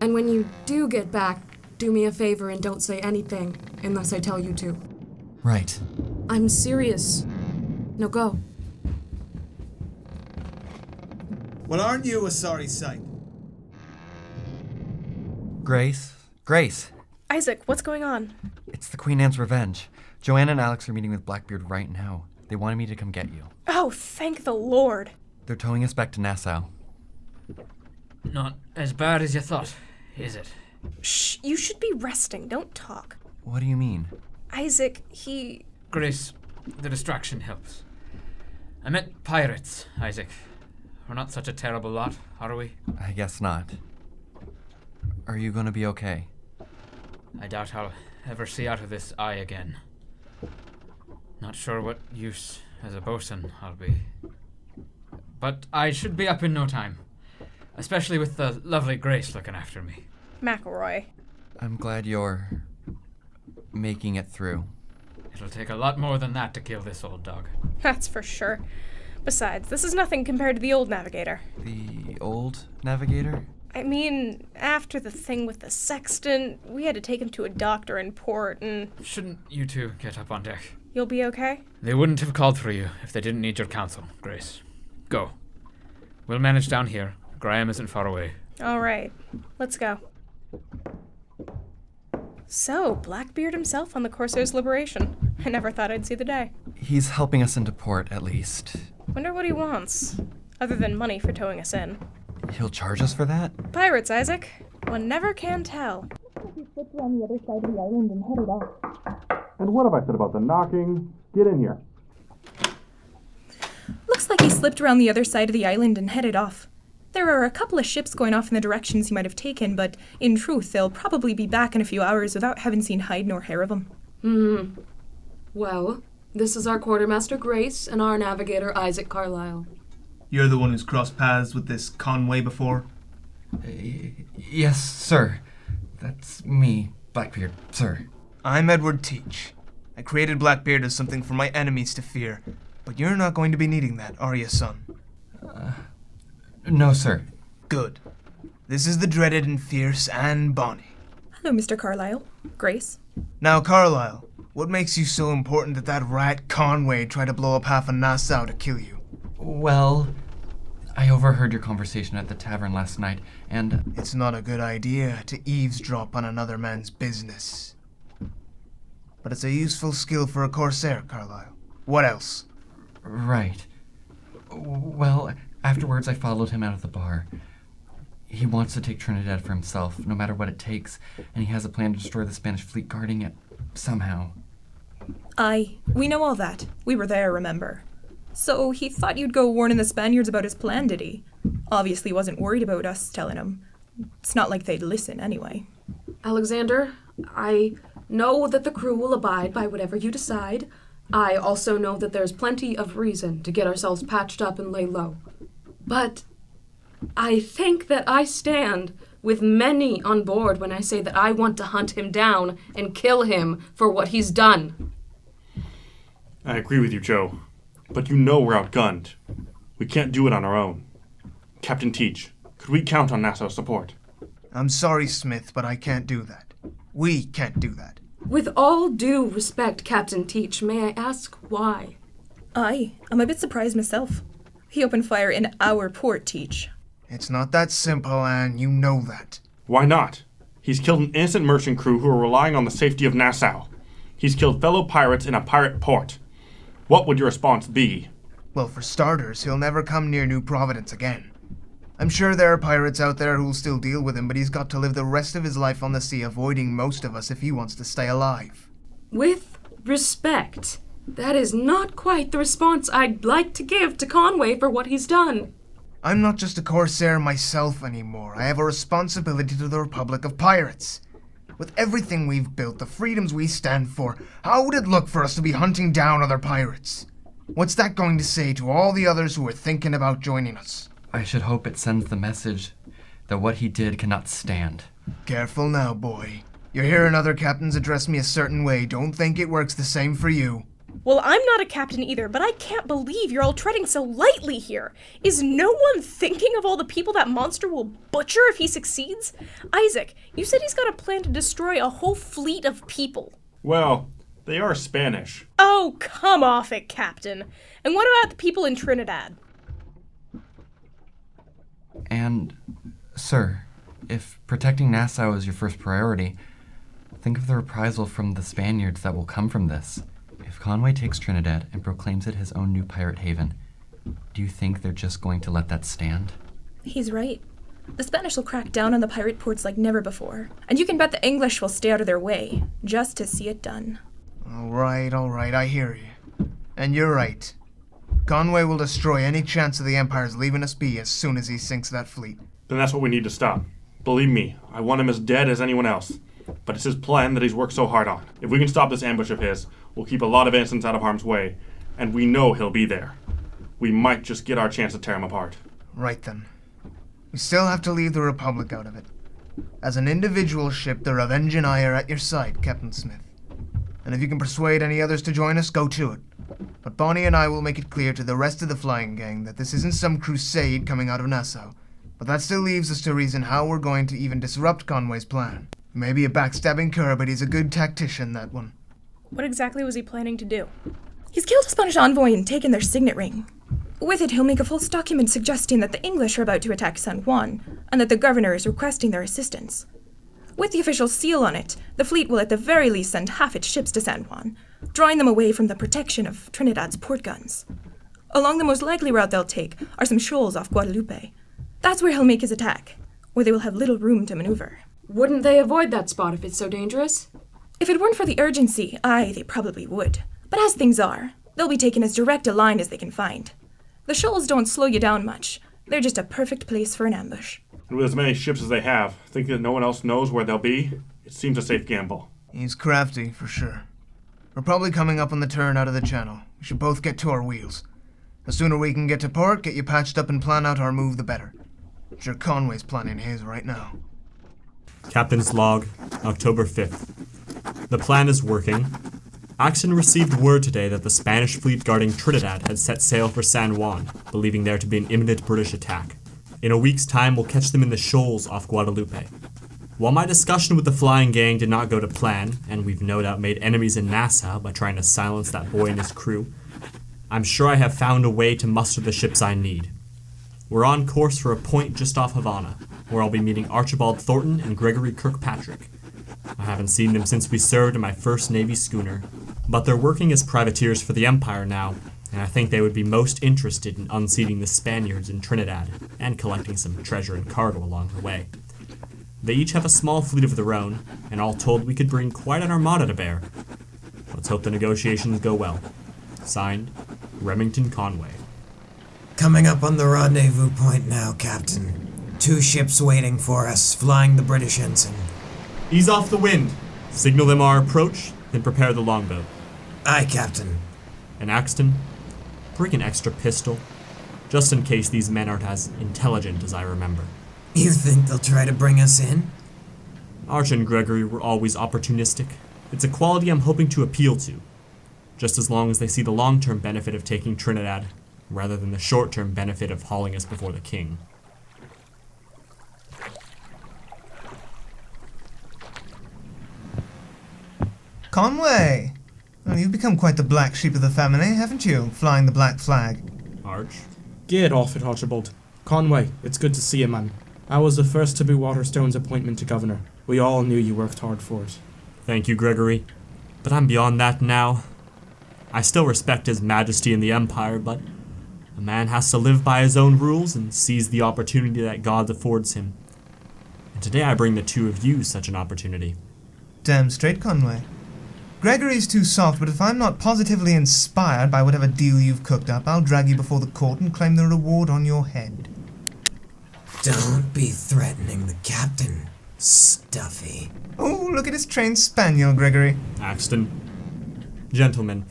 Speaker 3: And when you do get back, do me a favor and don't say anything unless I tell you to.
Speaker 17: Right.
Speaker 3: I'm serious. Now go.
Speaker 18: Well, aren't you a sorry sight?
Speaker 17: Grace? Grace!
Speaker 9: Isaac, what's going on?
Speaker 17: It's the Queen Anne's Revenge. Joanne and Alex are meeting with Blackbeard right now. They wanted me to come get you.
Speaker 9: Oh, thank the Lord.
Speaker 17: They're towing us back to Nassau.
Speaker 19: Not as bad as you thought, is it?
Speaker 9: Shh, you should be resting. Don't talk.
Speaker 17: What do you mean?
Speaker 9: Isaac, he...
Speaker 19: Grace, the distraction helps. I meant pirates, Isaac. We're not such a terrible lot, are we?
Speaker 17: I guess not. Are you gonna be okay?
Speaker 19: I doubt I'll ever see out of this eye again. Not sure what use as a bosun I'll be. But I should be up in no time. Especially with the lovely Grace looking after me.
Speaker 9: McElroy.
Speaker 17: I'm glad you're making it through.
Speaker 19: It'll take a lot more than that to kill this old dog.
Speaker 9: That's for sure. Besides, this is nothing compared to the old Navigator.
Speaker 17: The old Navigator?
Speaker 9: I mean, after the thing with the sextant, we had to take him to a doctor in port and...
Speaker 19: Shouldn't you two get up on deck?
Speaker 9: You'll be okay?
Speaker 19: They wouldn't have called for you if they didn't need your counsel, Grace. Go. We'll manage down here. Graham isn't far away.
Speaker 9: All right. Let's go. So, Blackbeard himself on the Corsairs Liberation. I never thought I'd see the day.
Speaker 17: He's helping us into port, at least.
Speaker 9: Wonder what he wants. Other than money for towing us in.
Speaker 17: He'll charge us for that?
Speaker 9: Pirates, Isaac. One never can tell.
Speaker 2: He slipped around the other side of the island and headed off.
Speaker 12: And what have I said about the knocking? Get in here.
Speaker 2: Looks like he slipped around the other side of the island and headed off. There are a couple of ships going off in the directions he might have taken, but in truth, they'll probably be back in a few hours without having seen hide nor hair of him.
Speaker 3: Well, this is our quartermaster Grace and our navigator Isaac Carlisle.
Speaker 18: You're the one who's crossed paths with this Conway before?
Speaker 17: Yes, sir. That's me, Blackbeard, sir.
Speaker 5: I'm Edward Teach. I created Blackbeard as something for my enemies to fear, but you're not going to be needing that, are you, son?
Speaker 17: No, sir.
Speaker 5: Good. This is the dreaded and fierce Anne Bonny.
Speaker 2: Hello, Mr. Carlisle. Grace.
Speaker 5: Now, Carlisle,
Speaker 18: What makes you so important that that rat Conway tried to blow up half of Nassau to kill you?
Speaker 17: Well, I overheard your conversation at the tavern last night, and...
Speaker 18: It's not a good idea to eavesdrop on another man's business. But it's a useful skill for a Corsair, Carlyle. What else?
Speaker 17: Right. Well, afterwards I followed him out of the bar. He wants to take Trinidad for himself, no matter what it takes, and he has a plan to destroy the Spanish fleet guarding it, somehow.
Speaker 20: Aye, we know all that. We were there, remember? So he thought you'd go warning the Spaniards about his plan, did he? Obviously wasn't worried about us telling him. It's not like they'd listen anyway.
Speaker 3: Alexander, I know that the crew will abide by whatever you decide. I also know that there's plenty of reason to get ourselves patched up and lay low. But I think that I stand with many on board when I say that I want to hunt him down and kill him for what he's done.
Speaker 11: I agree with you, Joe. But you know we're outgunned. We can't do it on our own. Captain Teach, could we count on Nassau's support?
Speaker 18: I'm sorry, Smith, but I can't do that. We can't do that.
Speaker 3: With all due respect, Captain Teach, may I ask why?
Speaker 20: Aye, I'm a bit surprised myself. He opened fire in our port, Teach.
Speaker 18: It's not that simple, and you know that.
Speaker 11: Why not? He's killed an innocent merchant crew who are relying on the safety of Nassau. He's killed fellow pirates in a pirate port. What would your response be?
Speaker 18: Well, for starters, he'll never come near New Providence again. I'm sure there are pirates out there who'll still deal with him, but he's got to live the rest of his life on the sea, avoiding most of us if he wants to stay alive.
Speaker 3: With respect, that is not quite the response I'd like to give to Conway for what he's done.
Speaker 18: I'm not just a Corsair myself anymore. I have a responsibility to the Republic of Pirates. With everything we've built, the freedoms we stand for, how would it look for us to be hunting down other pirates? What's that going to say to all the others who are thinking about joining us?
Speaker 17: I should hope it sends the message that what he did cannot stand.
Speaker 18: Careful now, boy. You're hearing other captains address me a certain way. Don't think it works the same for you.
Speaker 20: Well, I'm not a captain either, but I can't believe you're all treading so lightly here. Is no one thinking of all the people that monster will butcher if he succeeds? Isaac, you said he's got a plan to destroy a whole fleet of people.
Speaker 11: Well, they are Spanish.
Speaker 20: Oh, come off it, Captain. And what about the people in Trinidad?
Speaker 17: And, sir, if protecting Nassau is your first priority, think of the reprisal from the Spaniards that will come from this. If Conway takes Trinidad and proclaims it his own new pirate haven, do you think they're just going to let that stand?
Speaker 20: He's right. The Spanish will crack down on the pirate ports like never before. And you can bet the English will stay out of their way, just to see it done.
Speaker 18: All right, I hear you. And you're right. Conway will destroy any chance of the Empire's leaving us be as soon as he sinks that fleet.
Speaker 11: Then that's what we need to stop. Believe me, I want him as dead as anyone else. But it's his plan that he's worked so hard on. If we can stop this ambush of his, we'll keep a lot of innocents out of harm's way, and we know he'll be there. We might just get our chance to tear him apart.
Speaker 18: Right then. We still have to leave the Republic out of it. As an individual ship, the Revenge and I are at your side, Captain Smith. And if you can persuade any others to join us, go to it. But Bonnie and I will make it clear to the rest of the flying gang that this isn't some crusade coming out of Nassau. But that still leaves us to reason how we're going to even disrupt Conway's plan. Maybe a backstabbing cur, but he's a good tactician, that one.
Speaker 20: What exactly was he planning to do? He's killed a Spanish envoy and taken their signet ring. With it, he'll make a false document suggesting that the English are about to attack San Juan, and that the governor is requesting their assistance. With the official seal on it, the fleet will at the very least send half its ships to San Juan, drawing them away from the protection of Trinidad's port guns. Along the most likely route they'll take are some shoals off Guadalupe. That's where he'll make his attack, where they will have little room to maneuver.
Speaker 3: Wouldn't they avoid that spot if it's so dangerous?
Speaker 20: If it weren't for the urgency, aye, they probably would. But as things are, they'll be taking as direct a line as they can find. The shoals don't slow you down much. They're just a perfect place for an ambush.
Speaker 11: And with as many ships as they have, thinking that no one else knows where they'll be, it seems a safe gamble.
Speaker 18: He's crafty, for sure. We're probably coming up on the turn out of the channel. We should both get to our wheels. The sooner we can get to port, get you patched up and plan out our move, the better. I'm sure Conway's planning his right now.
Speaker 21: Captain's log, October 5th. The plan is working. Axon received word today that the Spanish fleet guarding Trinidad had set sail for San Juan, believing there to be an imminent British attack. In a week's time, we'll catch them in the shoals off Guadalupe. While my discussion with the flying gang did not go to plan, and we've no doubt made enemies in Nassau by trying to silence that boy and his crew, I'm sure I have found a way to muster the ships I need. We're on course for a point just off Havana, where I'll be meeting Archibald Thornton and Gregory Kirkpatrick. I haven't seen them since we served in my first Navy schooner, but they're working as privateers for the Empire now, and I think they would be most interested in unseating the Spaniards in Trinidad and collecting some treasure and cargo along the way. They each have a small fleet of their own, and all told we could bring quite an armada to bear. Let's hope the negotiations go well. Signed, Remington Conway.
Speaker 4: Coming up on the rendezvous point now, Captain. 2 ships waiting for us, flying the British ensign.
Speaker 21: Ease off the wind. Signal them our approach, then prepare the longboat.
Speaker 4: Aye, Captain.
Speaker 21: And Axton, bring an extra pistol, just in case these men aren't as intelligent as I remember.
Speaker 4: You think they'll try to bring us in?
Speaker 21: Arch and Gregory were always opportunistic. It's a quality I'm hoping to appeal to, just as long as they see the long-term benefit of taking Trinidad, rather than the short-term benefit of hauling us before the king.
Speaker 18: Conway! Well, you've become quite the black sheep of the family, haven't you? Flying the black flag.
Speaker 21: Arch?
Speaker 22: Get off it, Archibald. Conway, it's good to see you, man. I was the first to be Waterstone's appointment to governor. We all knew you worked hard for it.
Speaker 21: Thank you, Gregory. But I'm beyond that now. I still respect His Majesty and the Empire, but a man has to live by his own rules and seize the opportunity that God affords him. And today I bring the 2 of you such an opportunity.
Speaker 18: Damn straight, Conway. Gregory's too soft, but if I'm not positively inspired by whatever deal you've cooked up, I'll drag you before the court and claim the reward on your head.
Speaker 4: Don't be threatening the captain, Stuffy.
Speaker 18: Oh, look at his trained spaniel, Gregory.
Speaker 21: Axton. Gentlemen,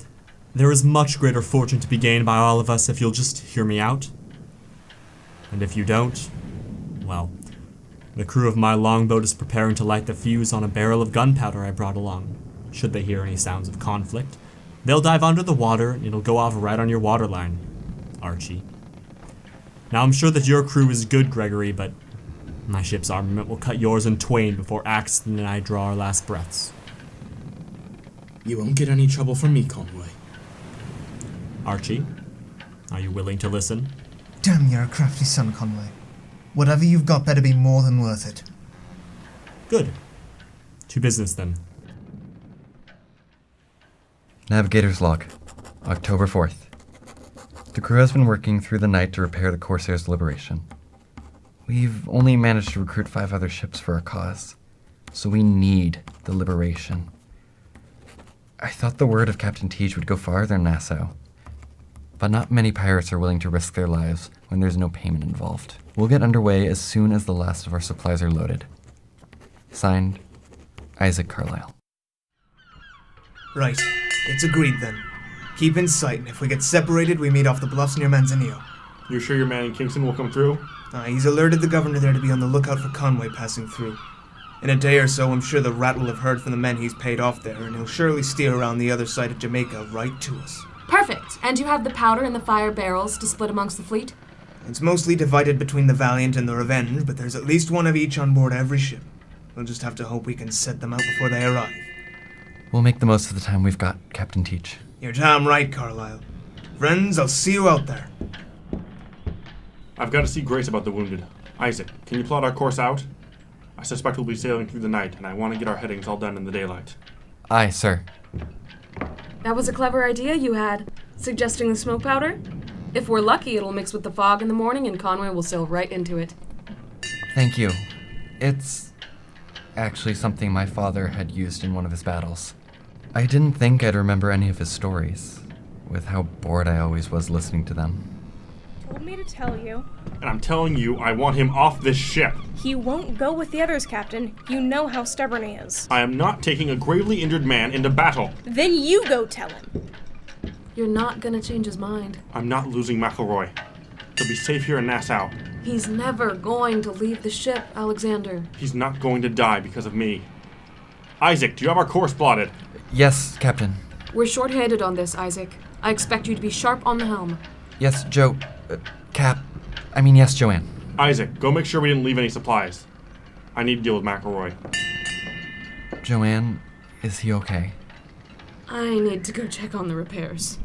Speaker 21: there is much greater fortune to be gained by all of us if you'll just hear me out. And if you don't, well, the crew of my longboat is preparing to light the fuse on a barrel of gunpowder I brought along. Should they hear any sounds of conflict, they'll dive under the water and it'll go off right on your waterline, Archie. Now I'm sure that your crew is good, Gregory, but my ship's armament will cut yours in twain before Axton and I draw our last breaths.
Speaker 22: You won't get any trouble from me, Conway.
Speaker 21: Archie, are you willing to listen?
Speaker 18: Damn, you're a crafty son, Conway. Whatever you've got better be more than worth it.
Speaker 21: Good. To business then.
Speaker 17: Navigator's log, October 4th. The crew has been working through the night to repair the Corsairs Liberation. We've only managed to recruit 5 other ships for our cause, so we need the Liberation. I thought the word of Captain Teach would go farther in Nassau, but not many pirates are willing to risk their lives when there's no payment involved. We'll get underway as soon as the last of our supplies are loaded. Signed, Isaac Carlisle.
Speaker 18: Right. It's agreed then. Keep in sight, and if we get separated, we meet off the bluffs near Manzanillo.
Speaker 11: You sure your man in Kingston will come through?
Speaker 18: He's alerted the governor there to be on the lookout for Conway passing through. In a day or so, I'm sure the rat will have heard from the men he's paid off there, and he'll surely steer around the other side of Jamaica right to us.
Speaker 3: Perfect. And you have the powder and the fire barrels to split amongst the fleet?
Speaker 18: It's mostly divided between the Valiant and the Revenge, but there's at least one of each on board every ship. We'll just have to hope we can set them out before they arrive.
Speaker 17: We'll make the most of the time we've got, Captain Teach.
Speaker 18: You're damn right, Carlisle. Friends, I'll see you out there.
Speaker 11: I've got to see Grace about the wounded. Isaac, can you plot our course out? I suspect we'll be sailing through the night, and I want to get our headings all done in the daylight.
Speaker 17: Aye, sir.
Speaker 3: That was a clever idea you had, suggesting the smoke powder. If we're lucky, it'll mix with the fog in the morning, and Conway will sail right into it.
Speaker 17: Thank you. It's actually something my father had used in one of his battles. I didn't think I'd remember any of his stories, with how bored I always was listening to them.
Speaker 9: Told me to tell you.
Speaker 11: And I'm telling you, I want him off this ship.
Speaker 9: He won't go with the others, Captain. You know how stubborn he is.
Speaker 11: I am not taking a gravely injured man into battle.
Speaker 9: Then you go tell him.
Speaker 3: You're not gonna change his mind.
Speaker 11: I'm not losing McElroy. He'll be safe here in Nassau.
Speaker 3: He's never going to leave the ship, Alexander.
Speaker 11: He's not going to die because of me. Isaac, do you have our course plotted?
Speaker 17: Yes, Captain.
Speaker 3: We're short-handed on this, Isaac. I expect you to be sharp on the helm.
Speaker 17: Yes, yes, Joanne.
Speaker 11: Isaac, go make sure we didn't leave any supplies. I need to deal with McElroy.
Speaker 17: JOANNE, is he okay?
Speaker 3: I need to go check on the repairs.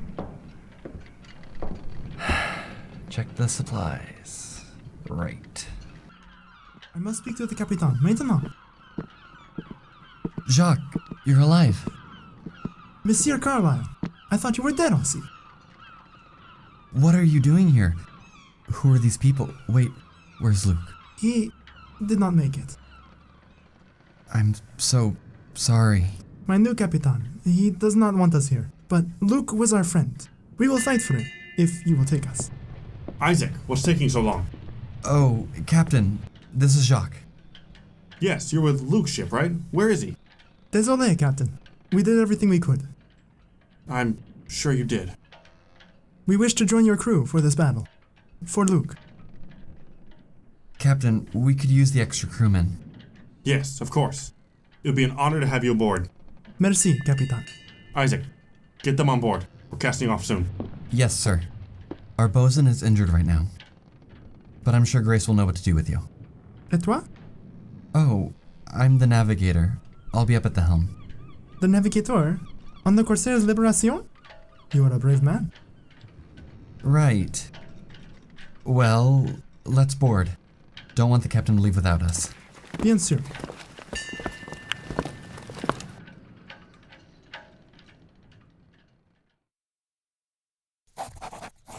Speaker 17: Check the supplies. Right.
Speaker 6: I must speak to the Capitan. Maintenant.
Speaker 17: Jacques, you're alive.
Speaker 6: Monsieur Carlyle, I thought you were dead, aussi.
Speaker 17: What are you doing here? Who are these people? Wait, where's Luke?
Speaker 6: He did not make it.
Speaker 17: I'm so sorry.
Speaker 6: My new Capitan, he does not want us here. But Luke was our friend. We will fight for him, if you will take us.
Speaker 11: Isaac, what's taking so long?
Speaker 17: Oh, Captain, this is Jacques.
Speaker 11: Yes, you're with Luke's ship, right? Where is he?
Speaker 6: Désolé, Captain. We did everything we could.
Speaker 11: I'm sure you did.
Speaker 6: We wish to join your crew for this battle. For Luke.
Speaker 17: Captain, we could use the extra crewmen.
Speaker 11: Yes, of course. It would be an honor to have you aboard.
Speaker 6: Merci, Capitan.
Speaker 11: Isaac, get them on board. We're casting off soon.
Speaker 17: Yes, sir. Our bosun is injured right now. But I'm sure Grace will know what to do with you.
Speaker 6: Et toi?
Speaker 17: Oh, I'm the navigator. I'll be up at the helm.
Speaker 6: The navigator? On the Corsairs Liberation? You are a brave man.
Speaker 17: Right. Well, let's board. Don't want the captain to leave without us.
Speaker 6: Bien sûr.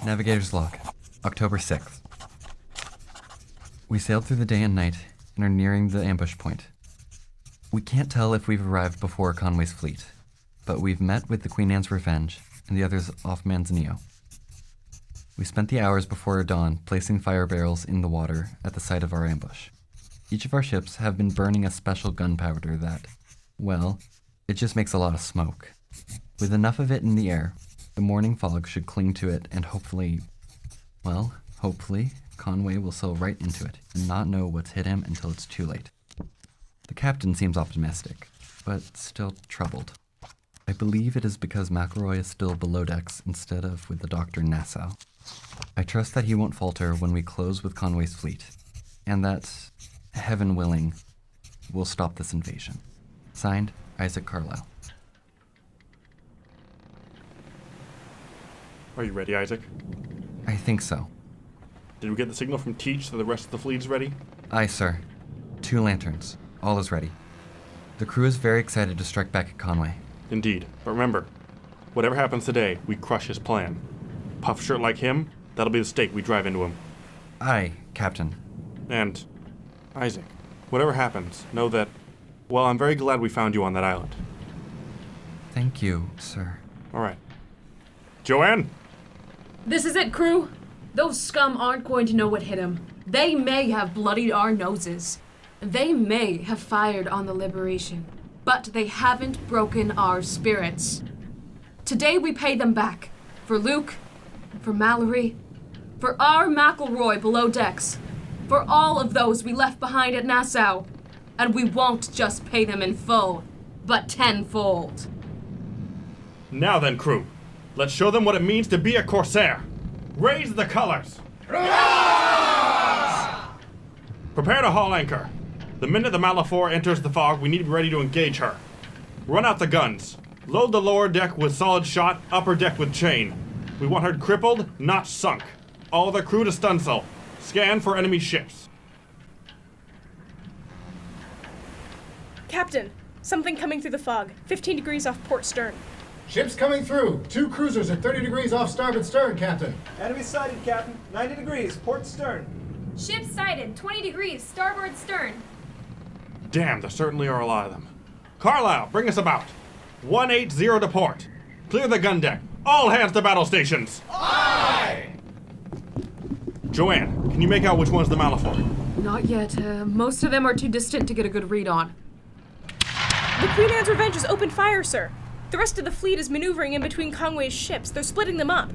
Speaker 17: Navigator's log, October 6th. We sailed through the day and night and are nearing the ambush point. We can't tell if we've arrived before Conway's fleet, but we've met with the Queen Anne's Revenge and the others off Manzanillo. We spent the hours before dawn placing fire barrels in the water at the site of our ambush. Each of our ships have been burning a special gunpowder that, well, it just makes a lot of smoke. With enough of it in the air, the morning fog should cling to it and hopefully, Conway will sail right into it and not know what's hit him until it's too late. The captain seems optimistic, but still troubled. I believe it is because McElroy is still below decks instead of with the doctor in Nassau. I trust that he won't falter when we close with Conway's fleet, and that, heaven willing, we'll stop this invasion. Signed, Isaac Carlyle.
Speaker 11: Are you ready, Isaac?
Speaker 17: I think so.
Speaker 11: Did we get the signal from Teach so the rest of the fleet is ready?
Speaker 17: Aye, sir. 2 lanterns. All is ready. The crew is very excited to strike back at Conway.
Speaker 11: Indeed. But remember, whatever happens today, we crush his plan. Puff shirt like him, that'll be the stake we drive into him.
Speaker 17: Aye, Captain.
Speaker 11: And, Isaac, whatever happens, know that, well, I'm very glad we found you on that island.
Speaker 17: Thank you, sir.
Speaker 11: All right. JOANNE!
Speaker 3: This is it, crew. Those scum aren't going to know what hit them. They may have bloodied our noses. They may have fired on the Liberation. But they haven't broken our spirits. Today we pay them back. For Luke, for Mallory, for our McElroy below decks, for all of those we left behind at Nassau. And we won't just pay them in full, but tenfold.
Speaker 11: Now then, crew, let's show them what it means to be a Corsair. Raise the colors. Prepare to haul anchor. The minute the Malafore enters the fog, we need to be ready to engage her. Run out the guns. Load the lower deck with solid shot, upper deck with chain. We want her crippled, not sunk. All the crew to stunsail. Scan for enemy ships.
Speaker 9: Captain, something coming through the fog. 15 degrees off port stern.
Speaker 1: Ships coming through. 2 cruisers at 30 degrees off starboard stern, Captain.
Speaker 8: Enemy sighted, Captain. 90 degrees, port stern.
Speaker 2: Ship sighted, 20 degrees, starboard stern.
Speaker 11: Damn, there certainly are a lot of them. Carlyle, bring us about. 180 to port. Clear the gun deck. All hands to battle stations.
Speaker 8: Aye!
Speaker 11: JOANNE, can you make out which one's the Malafore?
Speaker 3: Not yet. Most of them are too distant to get a good read on.
Speaker 9: The Queen Anne's Revenge has opened fire, sir. The rest of the fleet is maneuvering in between Conway's ships. They're splitting them up.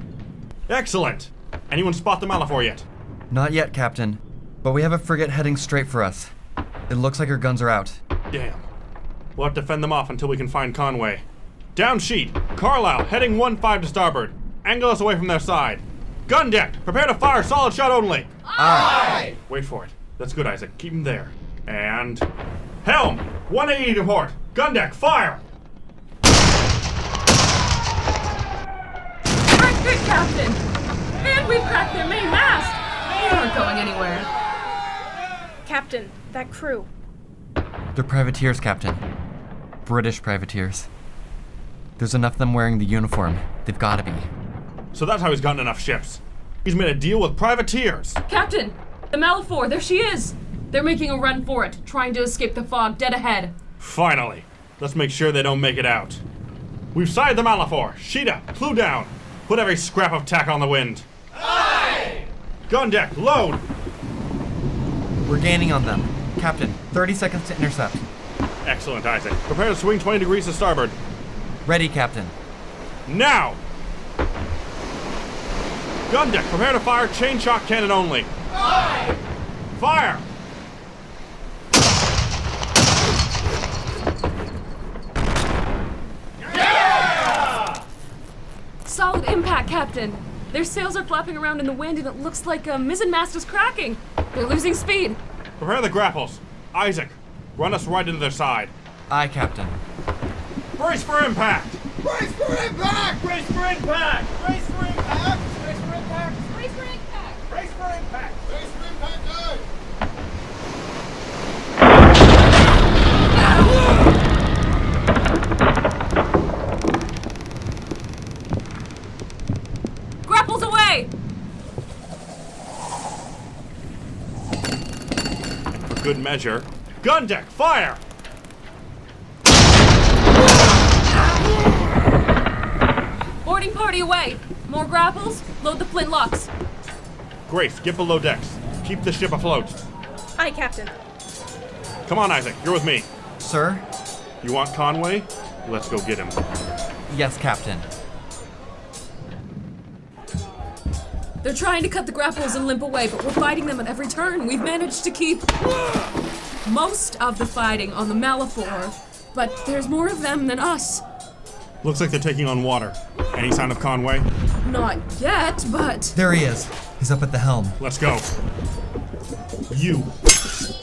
Speaker 11: Excellent. Anyone spot the Malafore yet?
Speaker 17: Not yet, Captain. But we have a frigate heading straight for us. It looks like her guns are out.
Speaker 11: Damn. We'll have to fend them off until we can find Conway. Down sheet. Carlyle, heading 1-5 to starboard. Angle us away from their side. Gun deck, prepare to fire, solid shot only.
Speaker 8: Aye!
Speaker 11: Wait for it. That's good, Isaac. Keep him there. And... Helm! 180 to port! Gun deck, fire!
Speaker 3: Right good, Captain! And we've cracked their main mast! They aren't going anywhere.
Speaker 9: Captain, that crew.
Speaker 17: They're privateers, Captain. British privateers. There's enough of them wearing the uniform. They've gotta be.
Speaker 11: So that's how he's gotten enough ships. He's made a deal with privateers.
Speaker 3: Captain! The Malaphor, there she is! They're making a run for it, trying to escape the fog dead ahead.
Speaker 11: Finally. Let's make sure they don't make it out. We've sighted the Malaphor. Sheeta, clew down. Put every scrap of tack on the wind. Aye! Gun deck, load!
Speaker 17: We're gaining on them. Captain, 30 seconds to intercept.
Speaker 11: Excellent, Isaac. Prepare to swing 20 degrees to starboard.
Speaker 17: Ready, Captain.
Speaker 11: Now! Gun deck, prepare to fire chain shot cannon only. Aye! Fire!
Speaker 3: Yeah! Solid impact, Captain. Their sails are flapping around in the wind and it looks like a mizzenmast is cracking. They're losing speed.
Speaker 11: Prepare the grapples. Isaac, run us right into their side.
Speaker 17: Aye, Captain.
Speaker 11: Brace for impact!
Speaker 16: Brace for impact!
Speaker 11: Brace for impact!
Speaker 16: Brace for impact! Brace for impact! Brace for impact! Brace for impact! Brace for impact! Good!
Speaker 3: Grapples away!
Speaker 11: For good measure. Gun deck, fire!
Speaker 3: Boarding party away! More grapples, load the flintlocks.
Speaker 11: Grace, get below decks. Keep the ship afloat.
Speaker 9: Aye, Captain.
Speaker 11: Come on, Isaac, you're with me.
Speaker 17: Sir?
Speaker 11: You want Conway? Let's go get him.
Speaker 17: Yes, Captain.
Speaker 3: They're trying to cut the grapples and limp away, but we're fighting them at every turn. We've managed to keep most of the fighting on the Malaphor, but there's more of them than us.
Speaker 11: Looks like they're taking on water. Any sign of Conway?
Speaker 3: Not yet, but...
Speaker 17: There he is. He's up at the helm.
Speaker 11: Let's go.
Speaker 21: You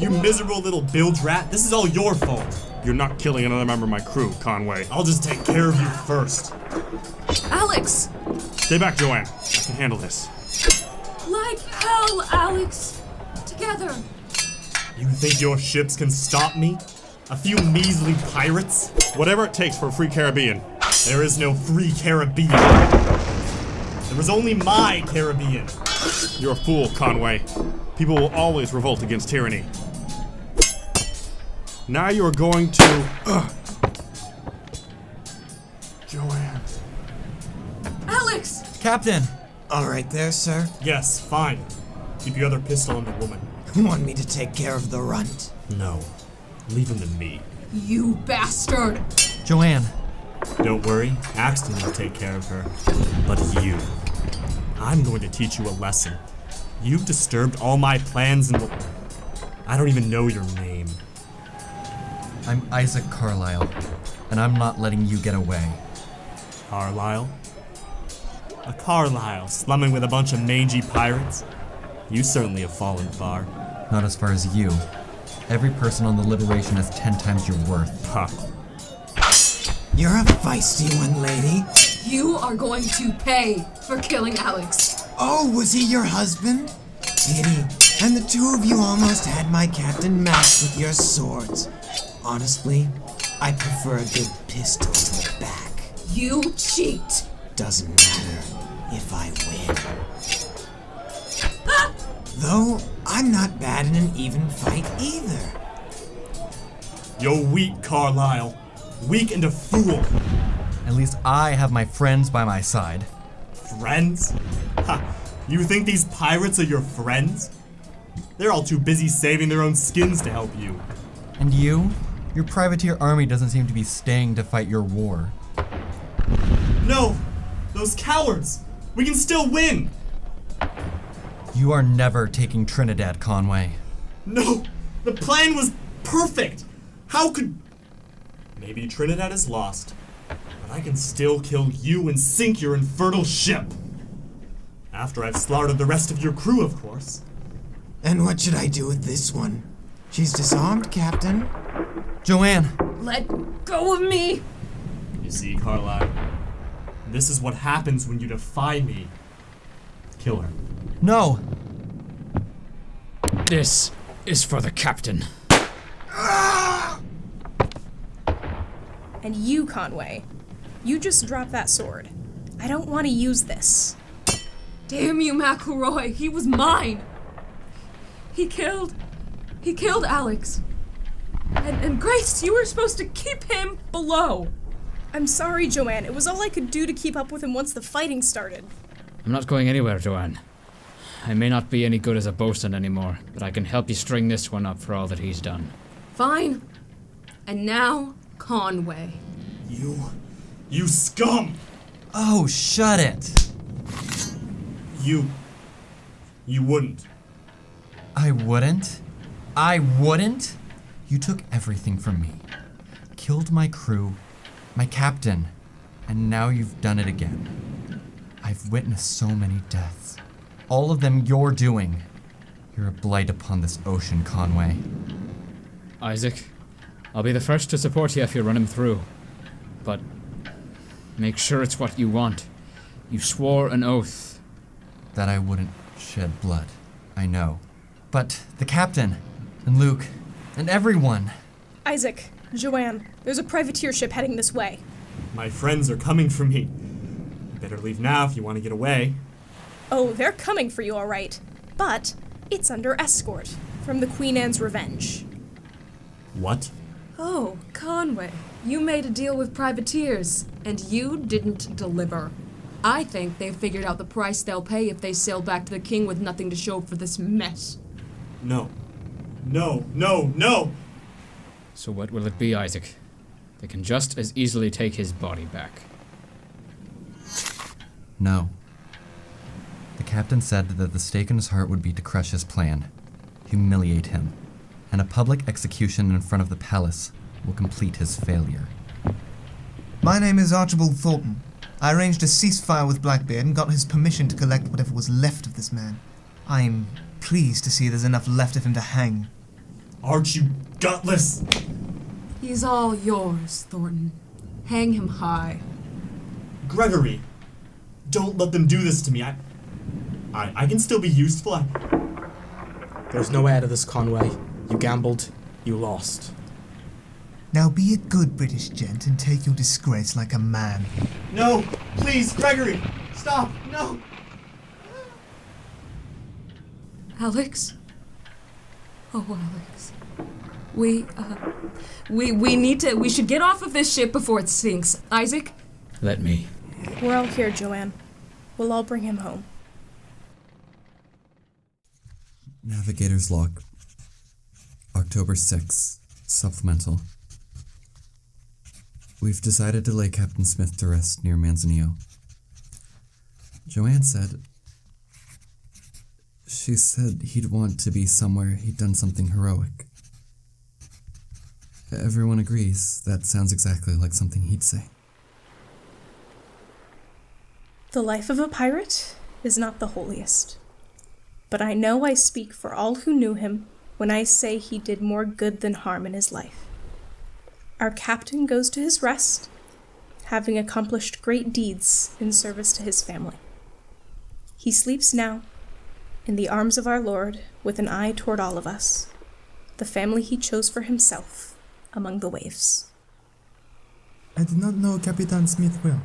Speaker 21: miserable little bilge rat. This is all your fault.
Speaker 11: You're not killing another member of my crew, Conway.
Speaker 21: I'll just take care of you first.
Speaker 3: Alex!
Speaker 11: Stay back, Joanne. I can handle this.
Speaker 3: Like hell, Alex. Together.
Speaker 21: You think your ships can stop me? A few measly pirates?
Speaker 11: Whatever it takes for a free Caribbean.
Speaker 21: There is no free Caribbean. There was only my Caribbean.
Speaker 11: You're a fool, Conway. People will always revolt against tyranny. Now you are going to... Joanne.
Speaker 3: Alex!
Speaker 17: Captain!
Speaker 4: All right there, sir?
Speaker 21: Yes, fine. Keep your other pistol on the woman.
Speaker 4: Want me to take care of the runt?
Speaker 21: No. Leave him to me.
Speaker 3: You bastard!
Speaker 17: Joanne.
Speaker 21: Don't worry, Axton will take care of her. But you. I'm going to teach you a lesson. You've disturbed all my plans and I don't even know your name.
Speaker 17: I'm Isaac Carlisle, and I'm not letting you get away.
Speaker 21: Carlisle? A Carlisle slumming with a bunch of mangy pirates? You certainly have fallen far.
Speaker 17: Not as far as you. Every person on the Liberation has 10 times your worth.
Speaker 21: Huh.
Speaker 4: You're a feisty one, lady.
Speaker 3: You are going to pay for killing Alex.
Speaker 4: Oh, was he your husband? Pity. And the two of you almost had my captain matched with your swords. Honestly, I prefer a good pistol to the back.
Speaker 3: You cheat.
Speaker 4: Doesn't matter if I win. Though, I'm not bad in an even fight either.
Speaker 21: You're weak, Carlisle. Weak and a fool.
Speaker 17: At least I have my friends by my side.
Speaker 21: Friends? Ha! You think these pirates are your friends? They're all too busy saving their own skins to help you.
Speaker 17: And you? Your privateer army doesn't seem to be staying to fight your war.
Speaker 21: No! Those cowards! We can still win!
Speaker 17: You are never taking Trinidad, Conway.
Speaker 21: No! The plan was perfect! How could... Maybe Trinidad is lost, but I can still kill you and sink your infernal ship! After I've slaughtered the rest of your crew, of course.
Speaker 4: And what should I do with this one? She's disarmed, Captain.
Speaker 1: JOANNE!
Speaker 3: Let go of me!
Speaker 21: You see, Kallan, this is what happens when you defy me. Kill her.
Speaker 1: No!
Speaker 19: This is for the captain.
Speaker 9: And you, Conway. You just drop that sword. I don't want to use this.
Speaker 3: Damn you, McElroy. He was mine. He killed Alex. And Grace, you were supposed to keep him below.
Speaker 9: I'm sorry, JOANNE. It was all I could do to keep up with him once the fighting started.
Speaker 19: I'm not going anywhere, JOANNE. I may not be any good as a bosun anymore, but I can help you string this one up for all that he's done.
Speaker 3: Fine. And now, Conway.
Speaker 21: You scum!
Speaker 1: Oh, shut it!
Speaker 21: You wouldn't.
Speaker 17: I wouldn't? I wouldn't? You took everything from me. Killed my crew, my captain, and now you've done it again. I've witnessed so many deaths. All of them you're doing. You're a blight upon this ocean, Conway.
Speaker 19: Isaac, I'll be the first to support you if you run him through. But make sure it's what you want. You swore an oath.
Speaker 17: That I wouldn't shed blood. I know. But the captain, and Luke, and everyone.
Speaker 9: Isaac, JOANNE, there's a privateer ship heading this way.
Speaker 21: My friends are coming for me. You better leave now if you want to get away.
Speaker 9: Oh, they're coming for you, all right. But it's under escort from the Queen Anne's Revenge.
Speaker 21: What?
Speaker 3: Oh, Conway, you made a deal with privateers, and you didn't deliver. I think they've figured out the price they'll pay if they sail back to the king with nothing to show for this mess.
Speaker 21: No. No, no, no!
Speaker 19: So what will it be, Isaac? They can just as easily take his body back.
Speaker 17: No. The captain said that the stake in his heart would be to crush his plan, humiliate him, and a public execution in front of the palace will complete his failure.
Speaker 5: My name is Archibald Thornton. I arranged a ceasefire with Blackbeard and got his permission to collect whatever was left of this man. I'm pleased to see there's enough left of him to hang.
Speaker 21: Aren't you gutless?
Speaker 3: He's all yours, Thornton. Hang him high.
Speaker 21: Gregory, don't let them do this to me. I can still be useful.
Speaker 22: There's no way out of this, Conway. You gambled, you lost.
Speaker 5: Now be a good British gent and take your disgrace like a man.
Speaker 21: No, please, Gregory, stop, no.
Speaker 3: Alex? Oh, Alex. We should get off of this ship before it sinks. Isaac?
Speaker 19: Let me.
Speaker 9: We're all here, JOANNE. We'll all bring him home.
Speaker 17: Navigator's log. October 6th. Supplemental. We've decided to lay Captain Smith to rest near Manzanillo. JOANNE said... She said he'd want to be somewhere he'd done something heroic. Everyone agrees that sounds exactly like something he'd say.
Speaker 9: The life of a pirate is not the holiest. But I know I speak for all who knew him when I say he did more good than harm in his life. Our captain goes to his rest, having accomplished great deeds in service to his family. He sleeps now, in the arms of our Lord, with an eye toward all of us, the family he chose for himself among the waves.
Speaker 6: I did not know Capitan Smith well,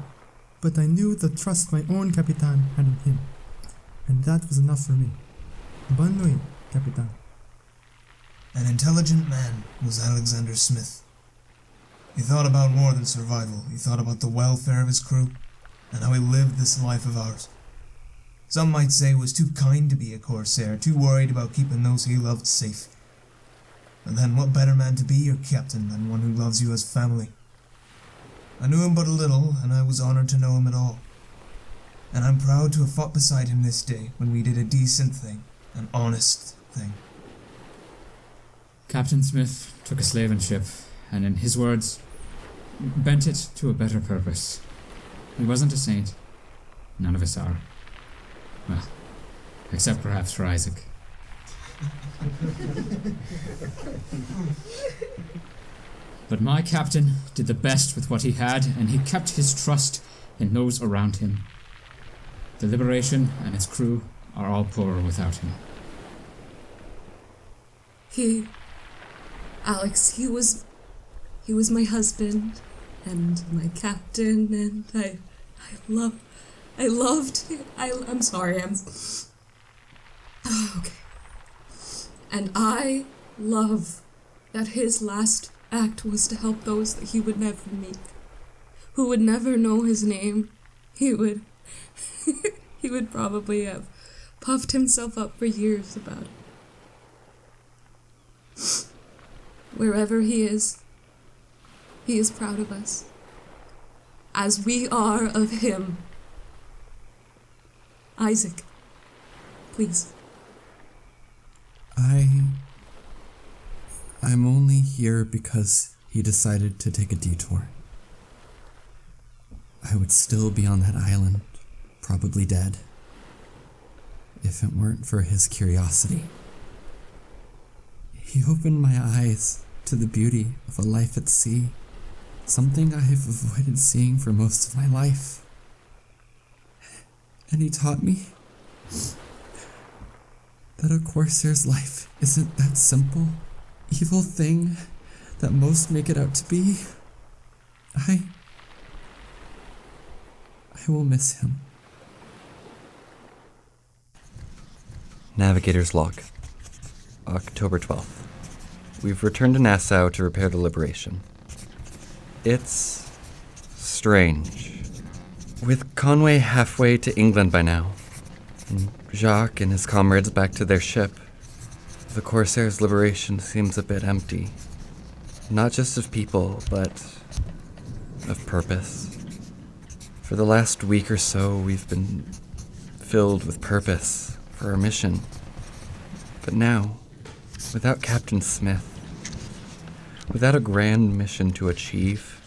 Speaker 6: but I knew the trust my own Capitan had in him, and that was enough for me. Bonne nuit, Capitan.
Speaker 5: An intelligent man was Alexander Smith. He thought about more than survival. He thought about the welfare of his crew, and how he lived this life of ours. Some might say he was too kind to be a Corsair, too worried about keeping those he loved safe. And then what better man to be your captain than one who loves you as family? I knew him but a little, and I was honored to know him at all. And I'm proud to have fought beside him this day when we did a decent thing, an honest thing.
Speaker 19: Captain Smith took a slaving ship, and in his words, bent it to a better purpose. He wasn't a saint. None of us are. Well, except perhaps for Isaac.
Speaker 7: But my captain did the best with what he had, and he kept his trust in those around him. The Liberation and its crew are all poorer without him.
Speaker 3: Alex, he was my husband and my captain, and I'm sorry, okay. And I love that his last act was to help those that he would never meet, who would never know his name. He would probably have puffed himself up for years about it. Wherever he is proud of us, as we are of him. Isaac, please.
Speaker 17: I'm only here because he decided to take a detour. I would still be on that island, probably dead, if it weren't for his curiosity. He opened my eyes to the beauty of a life at sea, something I have avoided seeing for most of my life. And he taught me that a Corsair's life isn't that simple, evil thing that most make it out to be. I will miss him. Navigator's log, October 12th. We've returned to Nassau to repair the Liberation. It's strange. With Conway halfway to England by now, and Jacques and his comrades back to their ship, the Corsairs Liberation seems a bit empty. Not just of people, but of purpose. For the last week or so, we've been filled with purpose for our mission. But now, without Captain Smith, without a grand mission to achieve,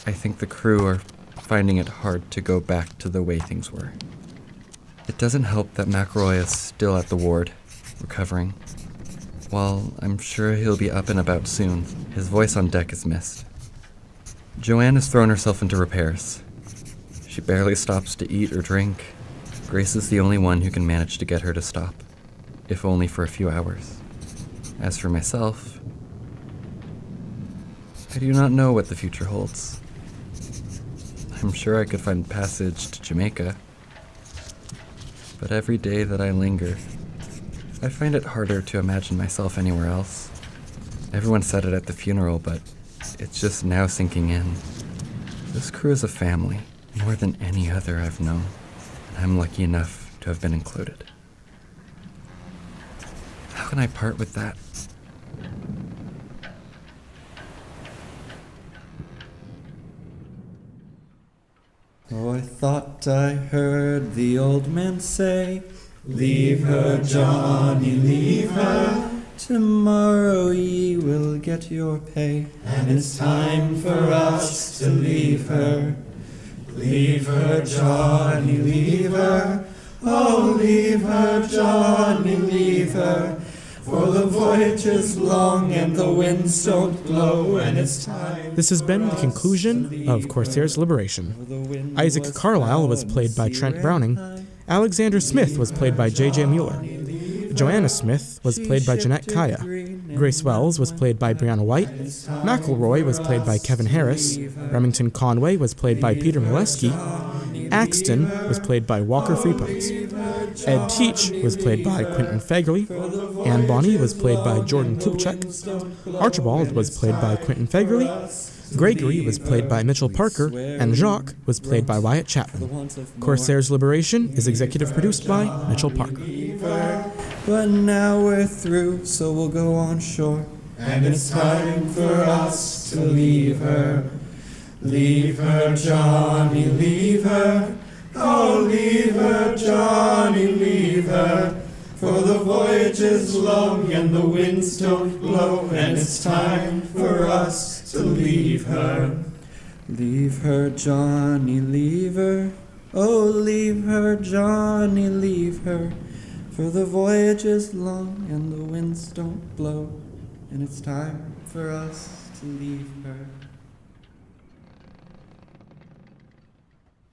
Speaker 17: I think the crew are finding it hard to go back to the way things were. It doesn't help that McElroy is still at the ward, recovering. While I'm sure he'll be up and about soon, his voice on deck is missed. JOANNE has thrown herself into repairs. She barely stops to eat or drink. Grace is the only one who can manage to get her to stop, if only for a few hours. As for myself, I do not know what the future holds. I'm sure I could find passage to Jamaica, but every day that I linger, I find it harder to imagine myself anywhere else. Everyone said it at the funeral, but it's just now sinking in. This crew is a family, more than any other I've known, and I'm lucky enough to have been included. How can I part with that? Oh, I thought I heard the old man say, "Leave her, Johnny, leave her. Tomorrow ye will get your pay, and it's time for us to leave her. Leave her, Johnny, leave her. Oh, leave her, Johnny, leave her. For the voyage is long and the winds don't blow, and it's time."
Speaker 22: This has been the conclusion of Corsairs Liberation. Isaac Carlisle was played by Trent Browning. Alexander Smith was played by JJ Mueller. Joanna Smith was played by Jennet Kaya. Grace Wells was played by Briana White. McElroy was played by Kevin Harris. Remington Conway was played by Peter Molesky. Axton was played by Walker Freepons. Ed Teach was played by Quintin Fagerlie. Anne Bonny was played by Jordan Klubchek. Archibald was played by Quintin Fagerlie. Gregory was played by Mitchell Parker, and Jacques was played by Wyatt Chapman. Corsairs Liberation is executive produced by Mitchell Parker.
Speaker 17: But now we're through, so we'll go on shore.
Speaker 16: And it's time for us to leave her. Leave her, Johnny, leave her. Oh, leave her, Johnny, leave her. For the voyage is long and the winds don't blow, and it's time for us to leave her.
Speaker 17: Leave her, Johnny, leave her. Oh, leave her, Johnny, leave her.
Speaker 10: For the voyage is long and the winds don't blow, and it's time for us to leave her.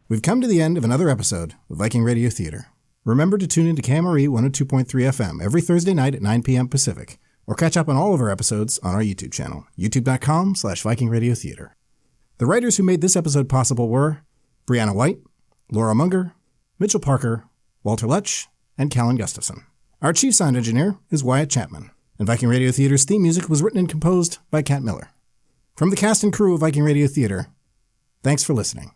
Speaker 1: We've come to the end of another episode of Viking Radio Theater. Remember to tune in to KMRE 102.3 FM every Thursday night at 9 p.m. Pacific, or catch up on all of our episodes on our YouTube channel, youtube.com/Viking Radio Theater. The writers who made this episode possible were Briana White, Laura Munger, Mitchell Parker, Walter Lutsch, and Kallan Gustafson. Our chief sound engineer is Wyatt Chapman, and Viking Radio Theater's theme music was written and composed by Kat Miller. From the cast and crew of Viking Radio Theater, thanks for listening.